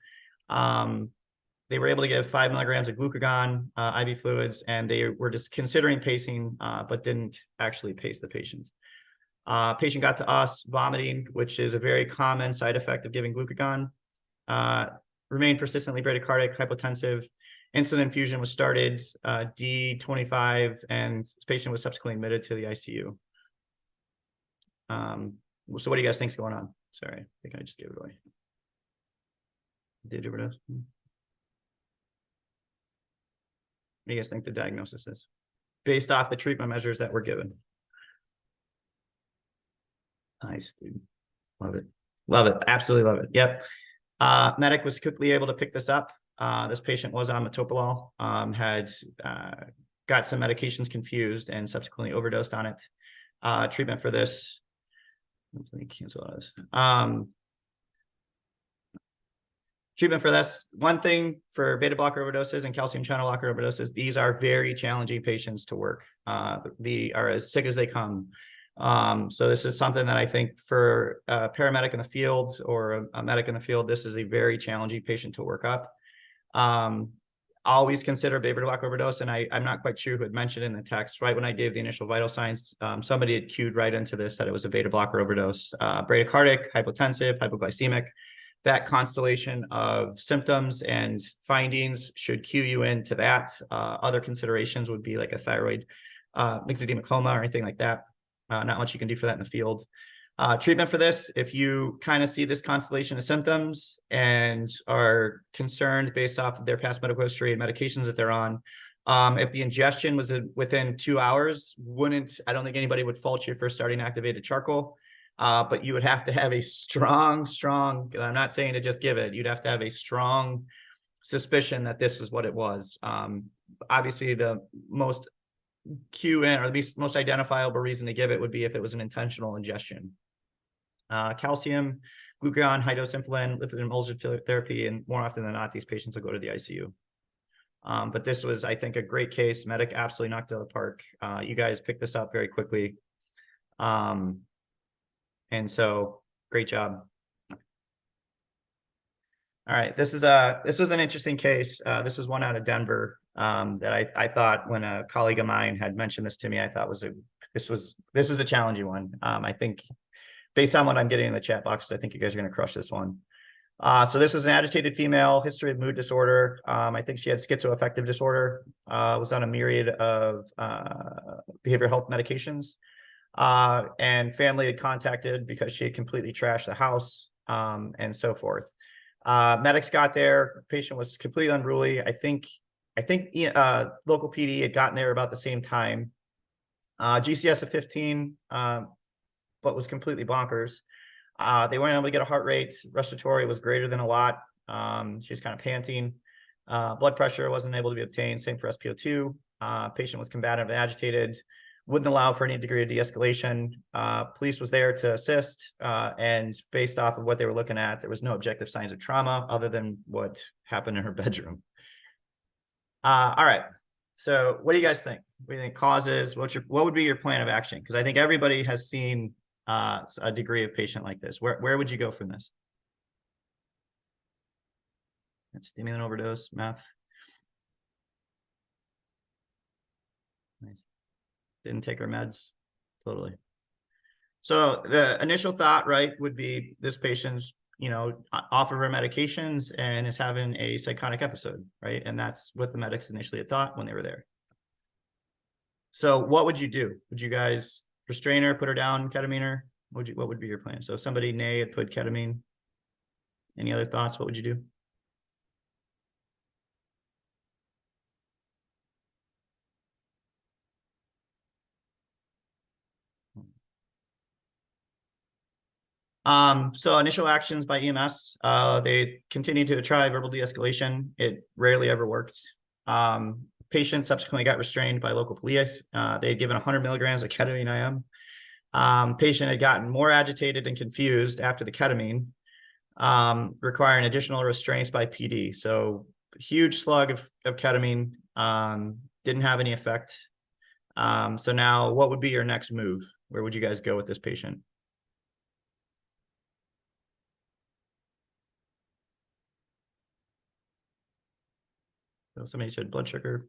They were able to give 5 milligrams of glucagon, IV fluids, and they were just considering pacing, but didn't actually pace the patient. Patient got to us vomiting, which is a very common side effect of giving glucagon. remained persistently bradycardic, hypotensive. Insulin infusion was started, D25, and this patient was subsequently admitted to the ICU. So what do you guys think is going on? Sorry, I think I just gave it away. Did you overdose? What do you guys think the diagnosis is? Based off the treatment measures that were given. Nice, dude. Love it. Love it. Absolutely love it. Yep. Medic was quickly able to pick this up. This patient was on metoprolol, had got some medications confused and subsequently overdosed on it. Treatment for this. Let me cancel this. Treatment for this, one thing for beta blocker overdoses and calcium channel blocker overdoses, these are very challenging patients to work. They are as sick as they come. So this is something that I think for a paramedic in the field or a medic in the field, this is a very challenging patient to work up. Always consider beta blocker overdose, and I'm not quite sure who had mentioned in the text, right when I gave the initial vital signs, somebody had cued right into this that it was a beta blocker overdose. Bradycardic, hypotensive, hypoglycemic. That constellation of symptoms and findings should cue you into that. Other considerations would be like a thyroid mixed edema coma or anything like that. Not much you can do for that in the field. Treatment for this, if you kind of see this constellation of symptoms and are concerned based off of their past medical history and medications that they're on, if the ingestion was within 2 hours, I don't think anybody would fault you for starting activated charcoal. But you would have to have a strong, I'm not saying to just give it, you'd have to have a strong suspicion that this is what it was. Obviously, the most the most identifiable reason to give it would be if it was an intentional ingestion. Calcium, glucagon, high-dose insulin, lipid emulsion therapy, and more often than not, these patients will go to the ICU. But this was, I think, a great case. Medic absolutely knocked it out of the park. You guys picked this up very quickly. And so great job. All right, this was an interesting case. This was one out of Denver that I thought when a colleague of mine had mentioned this to me, I thought this was a challenging one. I think based on what I'm getting in the chat box, I think you guys are going to crush this one. So this was an agitated female, history of mood disorder. I think she had schizoaffective disorder, was on a myriad of behavioral health medications. And family had contacted because she had completely trashed the house, and so forth. Medics got there. Patient was completely unruly. I think local PD had gotten there about the same time. GCS of 15, but was completely bonkers. They weren't able to get a heart rate. Respiratory was greater than a lot. She was kind of panting. Blood pressure wasn't able to be obtained. Same for SpO2. Patient was combative and agitated. Wouldn't allow for any degree of de-escalation. Police was there to assist, and based off of what they were looking at, there was no objective signs of trauma other than what happened in her bedroom. All right. So what do you guys think? What do you think causes? What would be your plan of action? Because I think everybody has seen a degree of patient like this. Where would you go from this? Stimulant overdose, meth. Nice. Didn't take her meds. Totally. So the initial thought, right, would be this patient's, off of her medications and is having a psychotic episode, right? And that's what the medics initially had thought when they were there. So what would you do? Would you guys restrain her, put her down, ketamine her? What would be your plan? So if somebody had put ketamine. Any other thoughts? What would you do? So initial actions by EMS, they continued to try verbal de-escalation. It rarely ever worked. Patient subsequently got restrained by local police. They had given 100 milligrams of ketamine IM. Patient had gotten more agitated and confused after the ketamine, requiring additional restraints by PD. So huge slug of ketamine, didn't have any effect. So now what would be your next move? Where would you guys go with this patient? So somebody said blood sugar.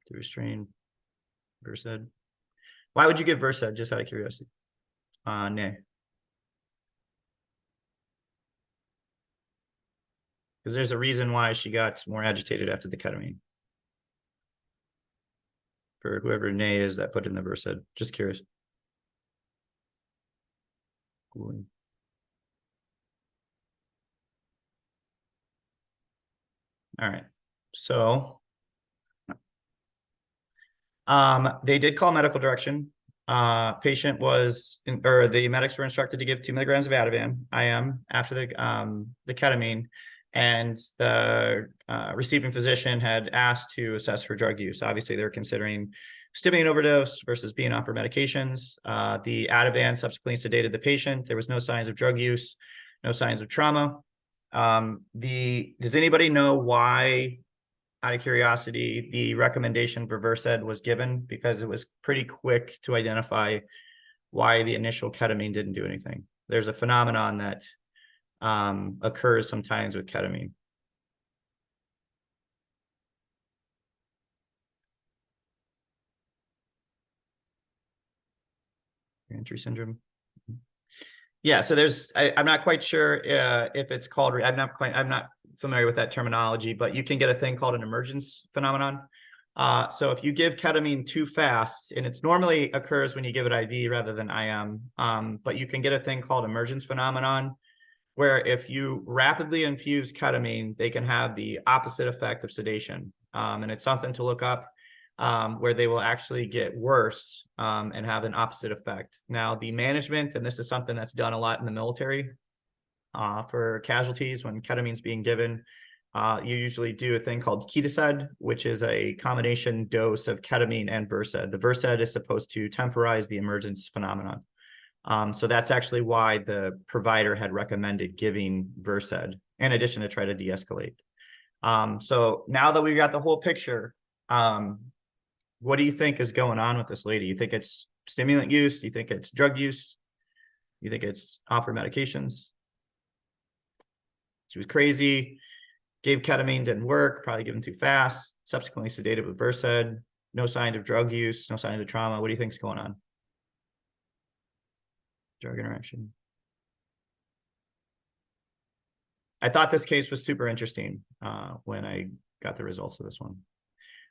To restrain. Versed. Why would you give Versed, just out of curiosity? Nay. Because there's a reason why she got more agitated after the ketamine. For whoever Nay is that put in the Versed. Just curious. Cool. All right. So they did call medical direction. Patient was or the medics were instructed to give 2 milligrams of Ativan IM after the ketamine, and the receiving physician had asked to assess for drug use. Obviously, they're considering stimulant overdose versus being offered medications. The Ativan subsequently sedated the patient. There was no signs of drug use, no signs of trauma. Does anybody know why, out of curiosity, the recommendation for Versed was given? Because it was pretty quick to identify why the initial ketamine didn't do anything. There's a phenomenon that occurs sometimes with ketamine. Entry syndrome. Yeah, so I'm not quite sure if it's called, I'm not familiar with that terminology, but you can get a thing called an emergence phenomenon. So if you give ketamine too fast, and it's normally occurs when you give it IV rather than IM, but you can get a thing called emergence phenomenon, where if you rapidly infuse ketamine, they can have the opposite effect of sedation. And it's something to look up, where they will actually get worse and have an opposite effect. Now, the management, and this is something that's done a lot in the military for casualties when ketamine is being given, you usually do a thing called Ketased, which is a combination dose of ketamine and Versed. The Versed is supposed to temporize the emergence phenomenon. So that's actually why the provider had recommended giving Versed, in addition to try to de-escalate. So now that we got the whole picture, what do you think is going on with this lady? You think it's stimulant use? Do you think it's drug use? You think it's offered medications? She was crazy, gave ketamine, didn't work, probably given too fast, subsequently sedated with Versed, no sign of drug use, no sign of trauma. What do you think is going on? Drug interaction. I thought this case was super interesting when I got the results of this one.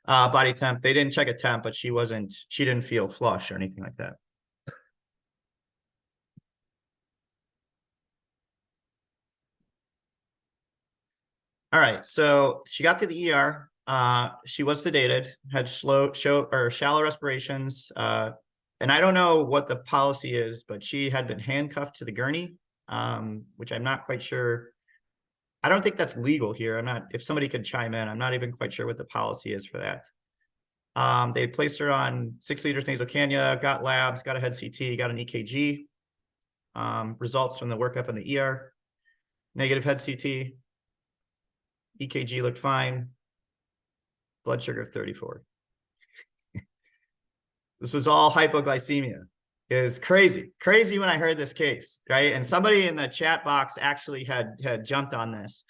Body temp, they didn't check a temp, but she didn't feel flush or anything like that. All right, so she got to the ER. She was sedated, had shallow respirations. And I don't know what the policy is, but she had been handcuffed to the gurney, which I'm not quite sure. I don't think that's legal here. If somebody could chime in, I'm not even quite sure what the policy is for that. They placed her on 6 liters nasal cannula, got labs, got a head CT, got an EKG. Results from the workup in the ER, negative head CT. EKG looked fine. Blood sugar of 34. This was all hypoglycemia. It was crazy when I heard this case, right? And somebody in the chat box actually had jumped on this.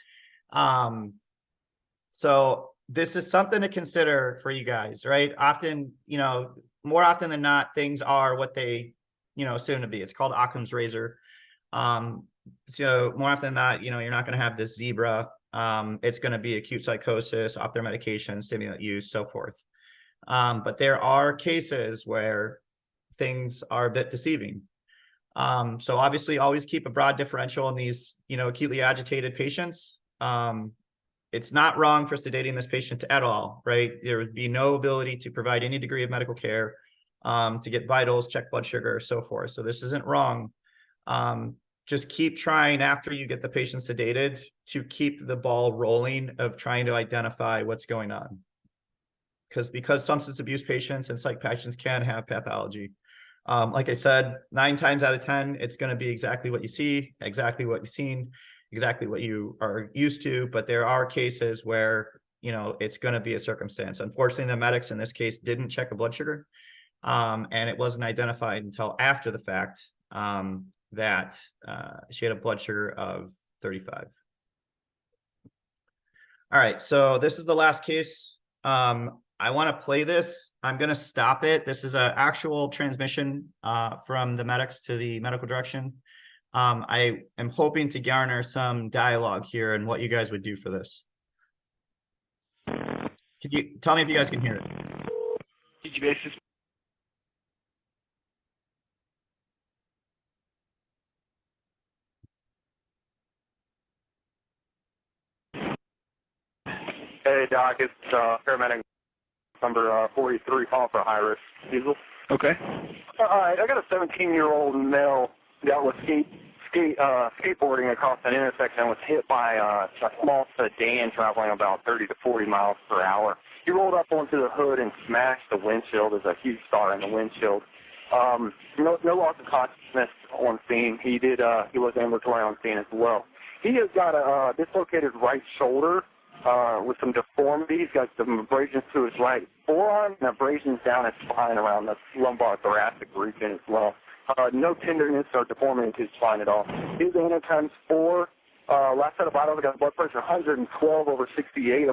So this is something to consider for you guys, right? Often, more often than not, things are what they, assume to be. It's called Occam's razor. So more often than not, you're not going to have this zebra. It's going to be acute psychosis, off their medication, stimulant use, so forth. But there are cases where things are a bit deceiving. So obviously always keep a broad differential in these, acutely agitated patients. It's not wrong for sedating this patient at all, right? There would be no ability to provide any degree of medical care, to get vitals, check blood sugar, so forth. So this isn't wrong. Just keep trying after you get the patient sedated to keep the ball rolling of trying to identify what's going on. Because substance abuse patients and psych patients can have pathology. Like I said, 9 times out of 10, it's going to be exactly what you see, exactly what you've seen, exactly what you are used to. But there are cases where, it's going to be a circumstance. Unfortunately, the medics in this case didn't check a blood sugar. And it wasn't identified until after the fact that she had a blood sugar of 35. All right, so this is the last case. I want to play this. I'm going to stop it. This is an actual transmission from the medics to the medical direction. I am hoping to garner some dialogue here and what you guys would do for this. Could you tell me if you guys can hear it? basis. Hey, Doc, it's paramedic number 43 calling for high risk diesel. Okay. All right, I got a 17-year-old male that was skateboarding across an intersection and was hit by a small sedan traveling about 30 to 40 miles per hour. He rolled up onto the hood and smashed the windshield. There's a huge scar in the windshield. No loss of consciousness on scene. He was ambulatory on scene as well. He has got a dislocated right shoulder with some deformity. He's got some abrasions to his right forearm and abrasions down his spine around the lumbar thoracic region as well. No tenderness or deformity to his spine at all. His Anna times 4. Last set of vitals, I got blood pressure 112 over 68, a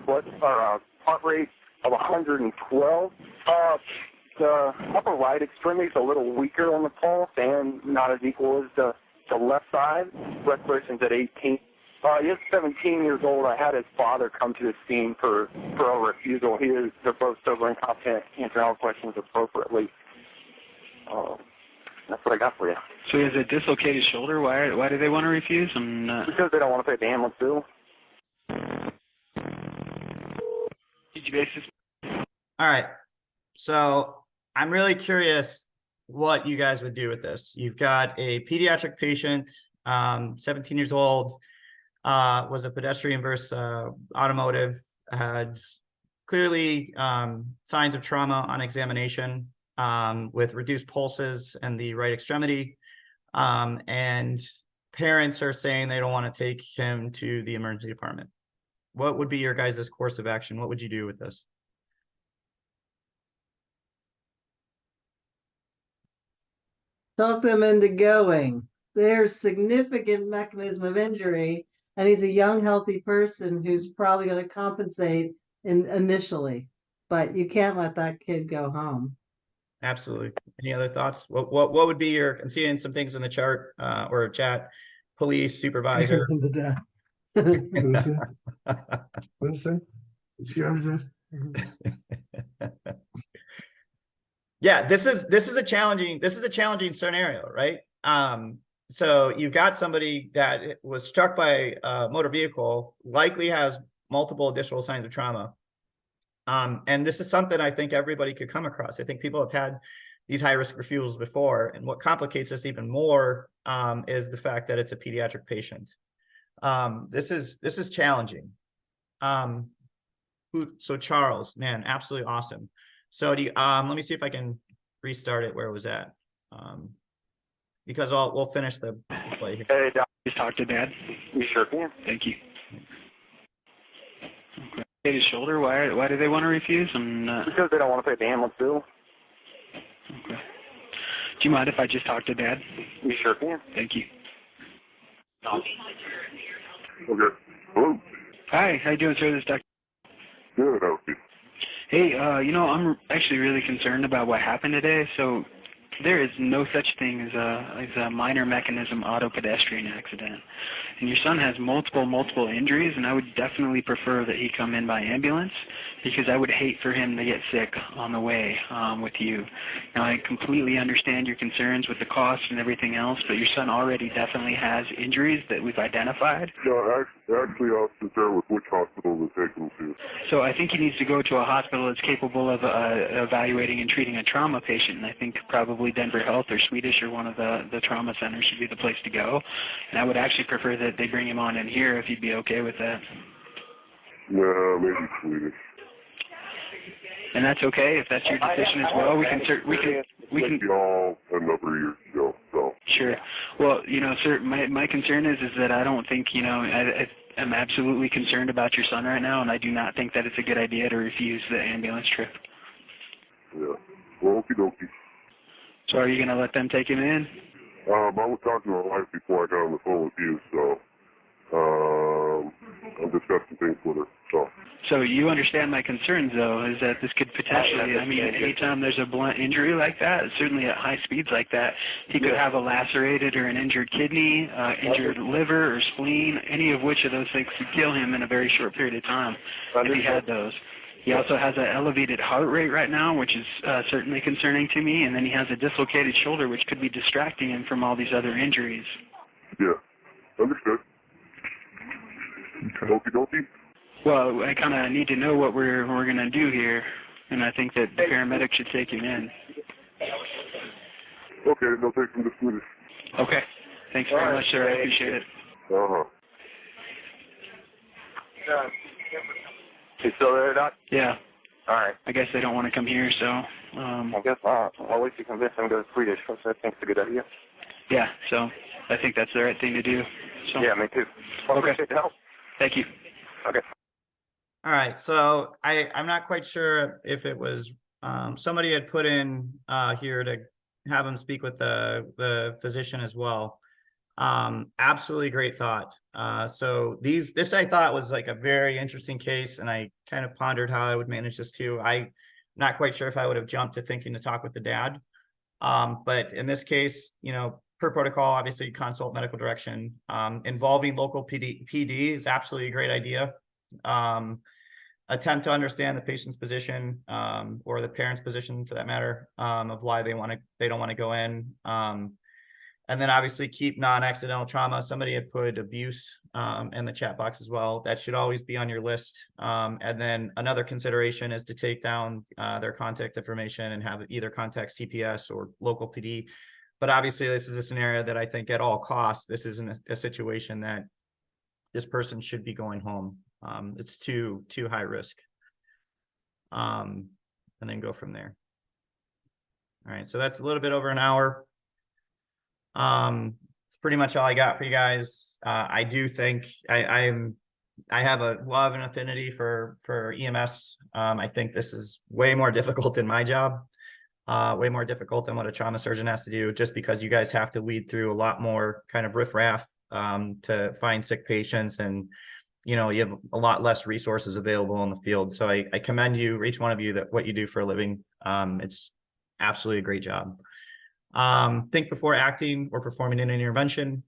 heart rate of 112. The upper right extremity is a little weaker on the pulse and not as equal as the left side. Respiration's at 18. He is 17 years old. I had his father come to the scene for a refusal. They're both sober and competent, answering all questions appropriately. That's what I got for you. So he has a dislocated shoulder. Why do they want to refuse? Because they don't want to pay the ambulance bill. basis. All right. So I'm really curious what you guys would do with this. You've got a pediatric patient, 17 years old, was a pedestrian versus automotive, had clearly signs of trauma on examination with reduced pulses in the right extremity. And parents are saying they don't want to take him to the emergency department. What would be your guys' course of action? What would you do with this? Talk them into going. There's significant mechanism of injury, and he's a young, healthy person who's probably going to compensate initially, but you can't let that kid go home. Absolutely. Any other thoughts? What would be your? I'm seeing some things in the chart or chat. Police supervisor. What is it? Yeah, this is a challenging scenario, right? So you've got somebody that was struck by a motor vehicle, likely has multiple additional signs of trauma. And this is something I think everybody could come across. I think people have had these high-risk refusals before, and what complicates this even more is the fact that it's a pediatric patient. This is challenging. So Charles, man, absolutely awesome. So do you, let me see if I can restart it where it was at. Because we'll finish the play here. Hey, Doc. Just talk to Dad. You sure can. Thank you. Okay. His shoulder. Why do they want to refuse? Because they don't want to pay the ambulance bill. Okay. Do you mind if I just talk to Dad? You sure can. Thank you. Okay. Hello. Hi. How you doing, sir? This is Dr. Good. Okay. Hey, I'm actually really concerned about what happened today. So there is no such thing as a minor mechanism auto pedestrian accident. And your son has multiple injuries, and I would definitely prefer that he come in by ambulance, because I would hate for him to get sick on the way with you. Now, I completely understand your concerns with the cost and everything else, but your son already definitely has injuries that we've identified. No, actually, I was concerned with which hospital to take him to. So I think he needs to go to a hospital that's capable of evaluating and treating a trauma patient, and I think probably Denver Health or Swedish or one of the trauma centers should be the place to go. And I would actually prefer that they bring him on in here if you'd be okay with that. No, maybe Swedish. And that's okay if that's your decision as well. We can. Y'all a number of years ago, so. Sure. Well, sir, my concern is that I don't think I'm absolutely concerned about your son right now, and I do not think that it's a good idea to refuse the ambulance trip. Yeah. Well, okie dokie. So are you going to let them take him in? I was talking to my wife before I got on the phone with you, so I'm and discussing things with her. So you understand my concerns, though, is that this could potentially, I mean, anytime there's a blunt injury like that, certainly at high speeds like that, he could have a lacerated or an injured kidney, injured liver or spleen, any of which of those things could kill him in a very short period of time if he had those. He also has an elevated heart rate right now, which is certainly concerning to me, and then he has a dislocated shoulder, which could be distracting him from all these other injuries. Yeah, understood. Okie. Well, I kind of need to know what we're going to do here, and I think that the paramedic should take him in. Okay, they'll take him this minute. Okay. Thanks very much, sir. I appreciate it. Uh-huh. You still there, Doc? Yeah. All right. I guess they don't want to come here, so... I guess not. Well, at least you convinced them to go to Swedish, which I think is a good idea. Yeah, so I think that's the right thing to do. So. Yeah, me too. Well, Okay. appreciate the help. Thank you. Okay. All right, so I'm not quite sure if it was somebody had put in here to have him speak with the physician as well. Absolutely great thought. So this I thought was like a very interesting case, and I kind of pondered how I would manage this too. I'm not quite sure if I would have jumped to thinking to talk with the dad. But in this case, you know, per protocol, obviously you consult medical direction. Involving local PD is absolutely a great idea. Attempt to understand the patient's position, or the parent's position for that matter, of why they don't want to go in. And then obviously keep non-accidental trauma. Somebody had put abuse in the chat box as well. That should always be on your list. And then another consideration is to take down their contact information and have either contact CPS or local PD. But obviously this is a scenario that I think at all costs, this isn't a situation that this person should be going home. It's too high risk. And then go from there. All right, so that's a little bit over an hour. It's pretty much all I got for you guys. I do think I have a love and affinity for EMS. I think this is way more difficult than my job, way more difficult than what a trauma surgeon has to do, just because you guys have to weed through a lot more kind of riffraff to find sick patients, and you know, you have a lot less resources available in the field. So I commend you, each one of you, that what you do for a living. It's absolutely a great job. Think before acting or performing an intervention.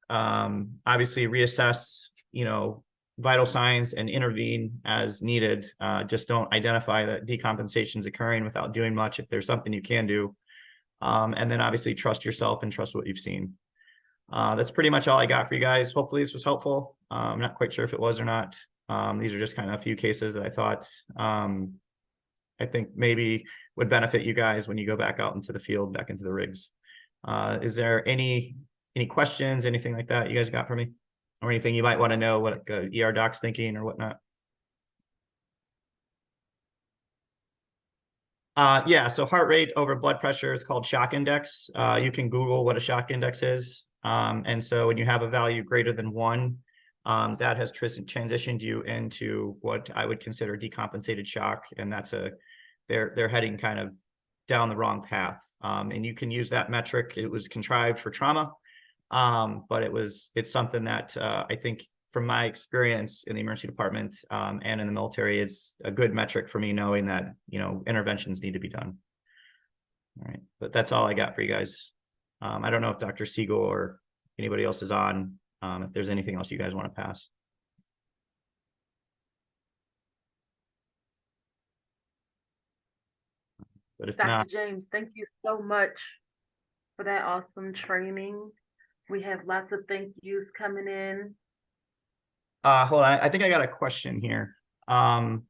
Obviously reassess, you know, vital signs and intervene as needed. Just don't identify that decompensation is occurring without doing much if there's something you can do. And then obviously trust yourself and trust what you've seen. That's pretty much all I got for you guys. Hopefully this was helpful. I'm not quite sure if it was or not. These are just kind of a few cases that I thought I think maybe would benefit you guys when you go back out into the field, back into the rigs. Is there any questions, anything like that you guys got for me, or anything you might want to know what ER doc's thinking or whatnot? Yeah, so heart rate over blood pressure is called shock index. You can Google what a shock index is. And so when you have a value greater than 1, that has transitioned you into what I would consider decompensated shock. And that's they're heading kind of down the wrong path. And you can use that metric. It was contrived for trauma. But it's something that I think from my experience in the emergency department and in the military, it's a good metric for me, knowing that, you know, interventions need to be done. All right, but that's all I got for you guys. I don't know if Dr. Siegel or anybody else is on, if there's anything else you guys want to pass. But if Dr. not, James, thank you so much for that awesome training. We have lots of thank yous coming in. hold on, I think I got a question here. Insulin,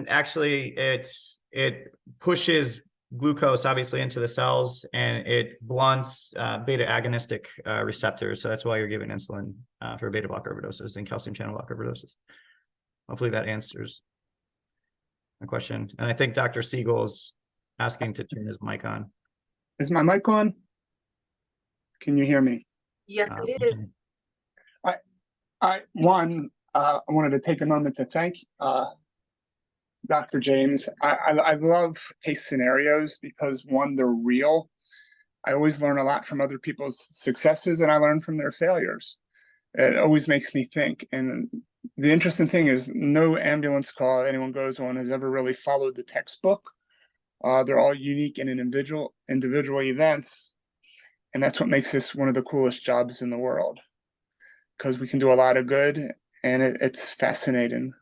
actually, it pushes glucose obviously into the cells, and it blunts beta agonistic receptors. So that's why you're giving insulin for beta blocker overdoses and calcium channel blocker overdoses. Hopefully that answers my question. And I think Dr. Siegel is asking to turn his mic on. Is my mic on? Can you hear me? Yes, it is. I wanted to take a moment to thank Dr. James. I love case scenarios because, one, they're real. I always learn a lot from other people's successes, and I learn from their failures. it always makes me think. And the interesting thing is no ambulance call anyone goes on has ever really followed the textbook. They're all unique and individual events. And that's what makes this one of the coolest jobs in the world, because we can do a lot of good, and it's fascinating.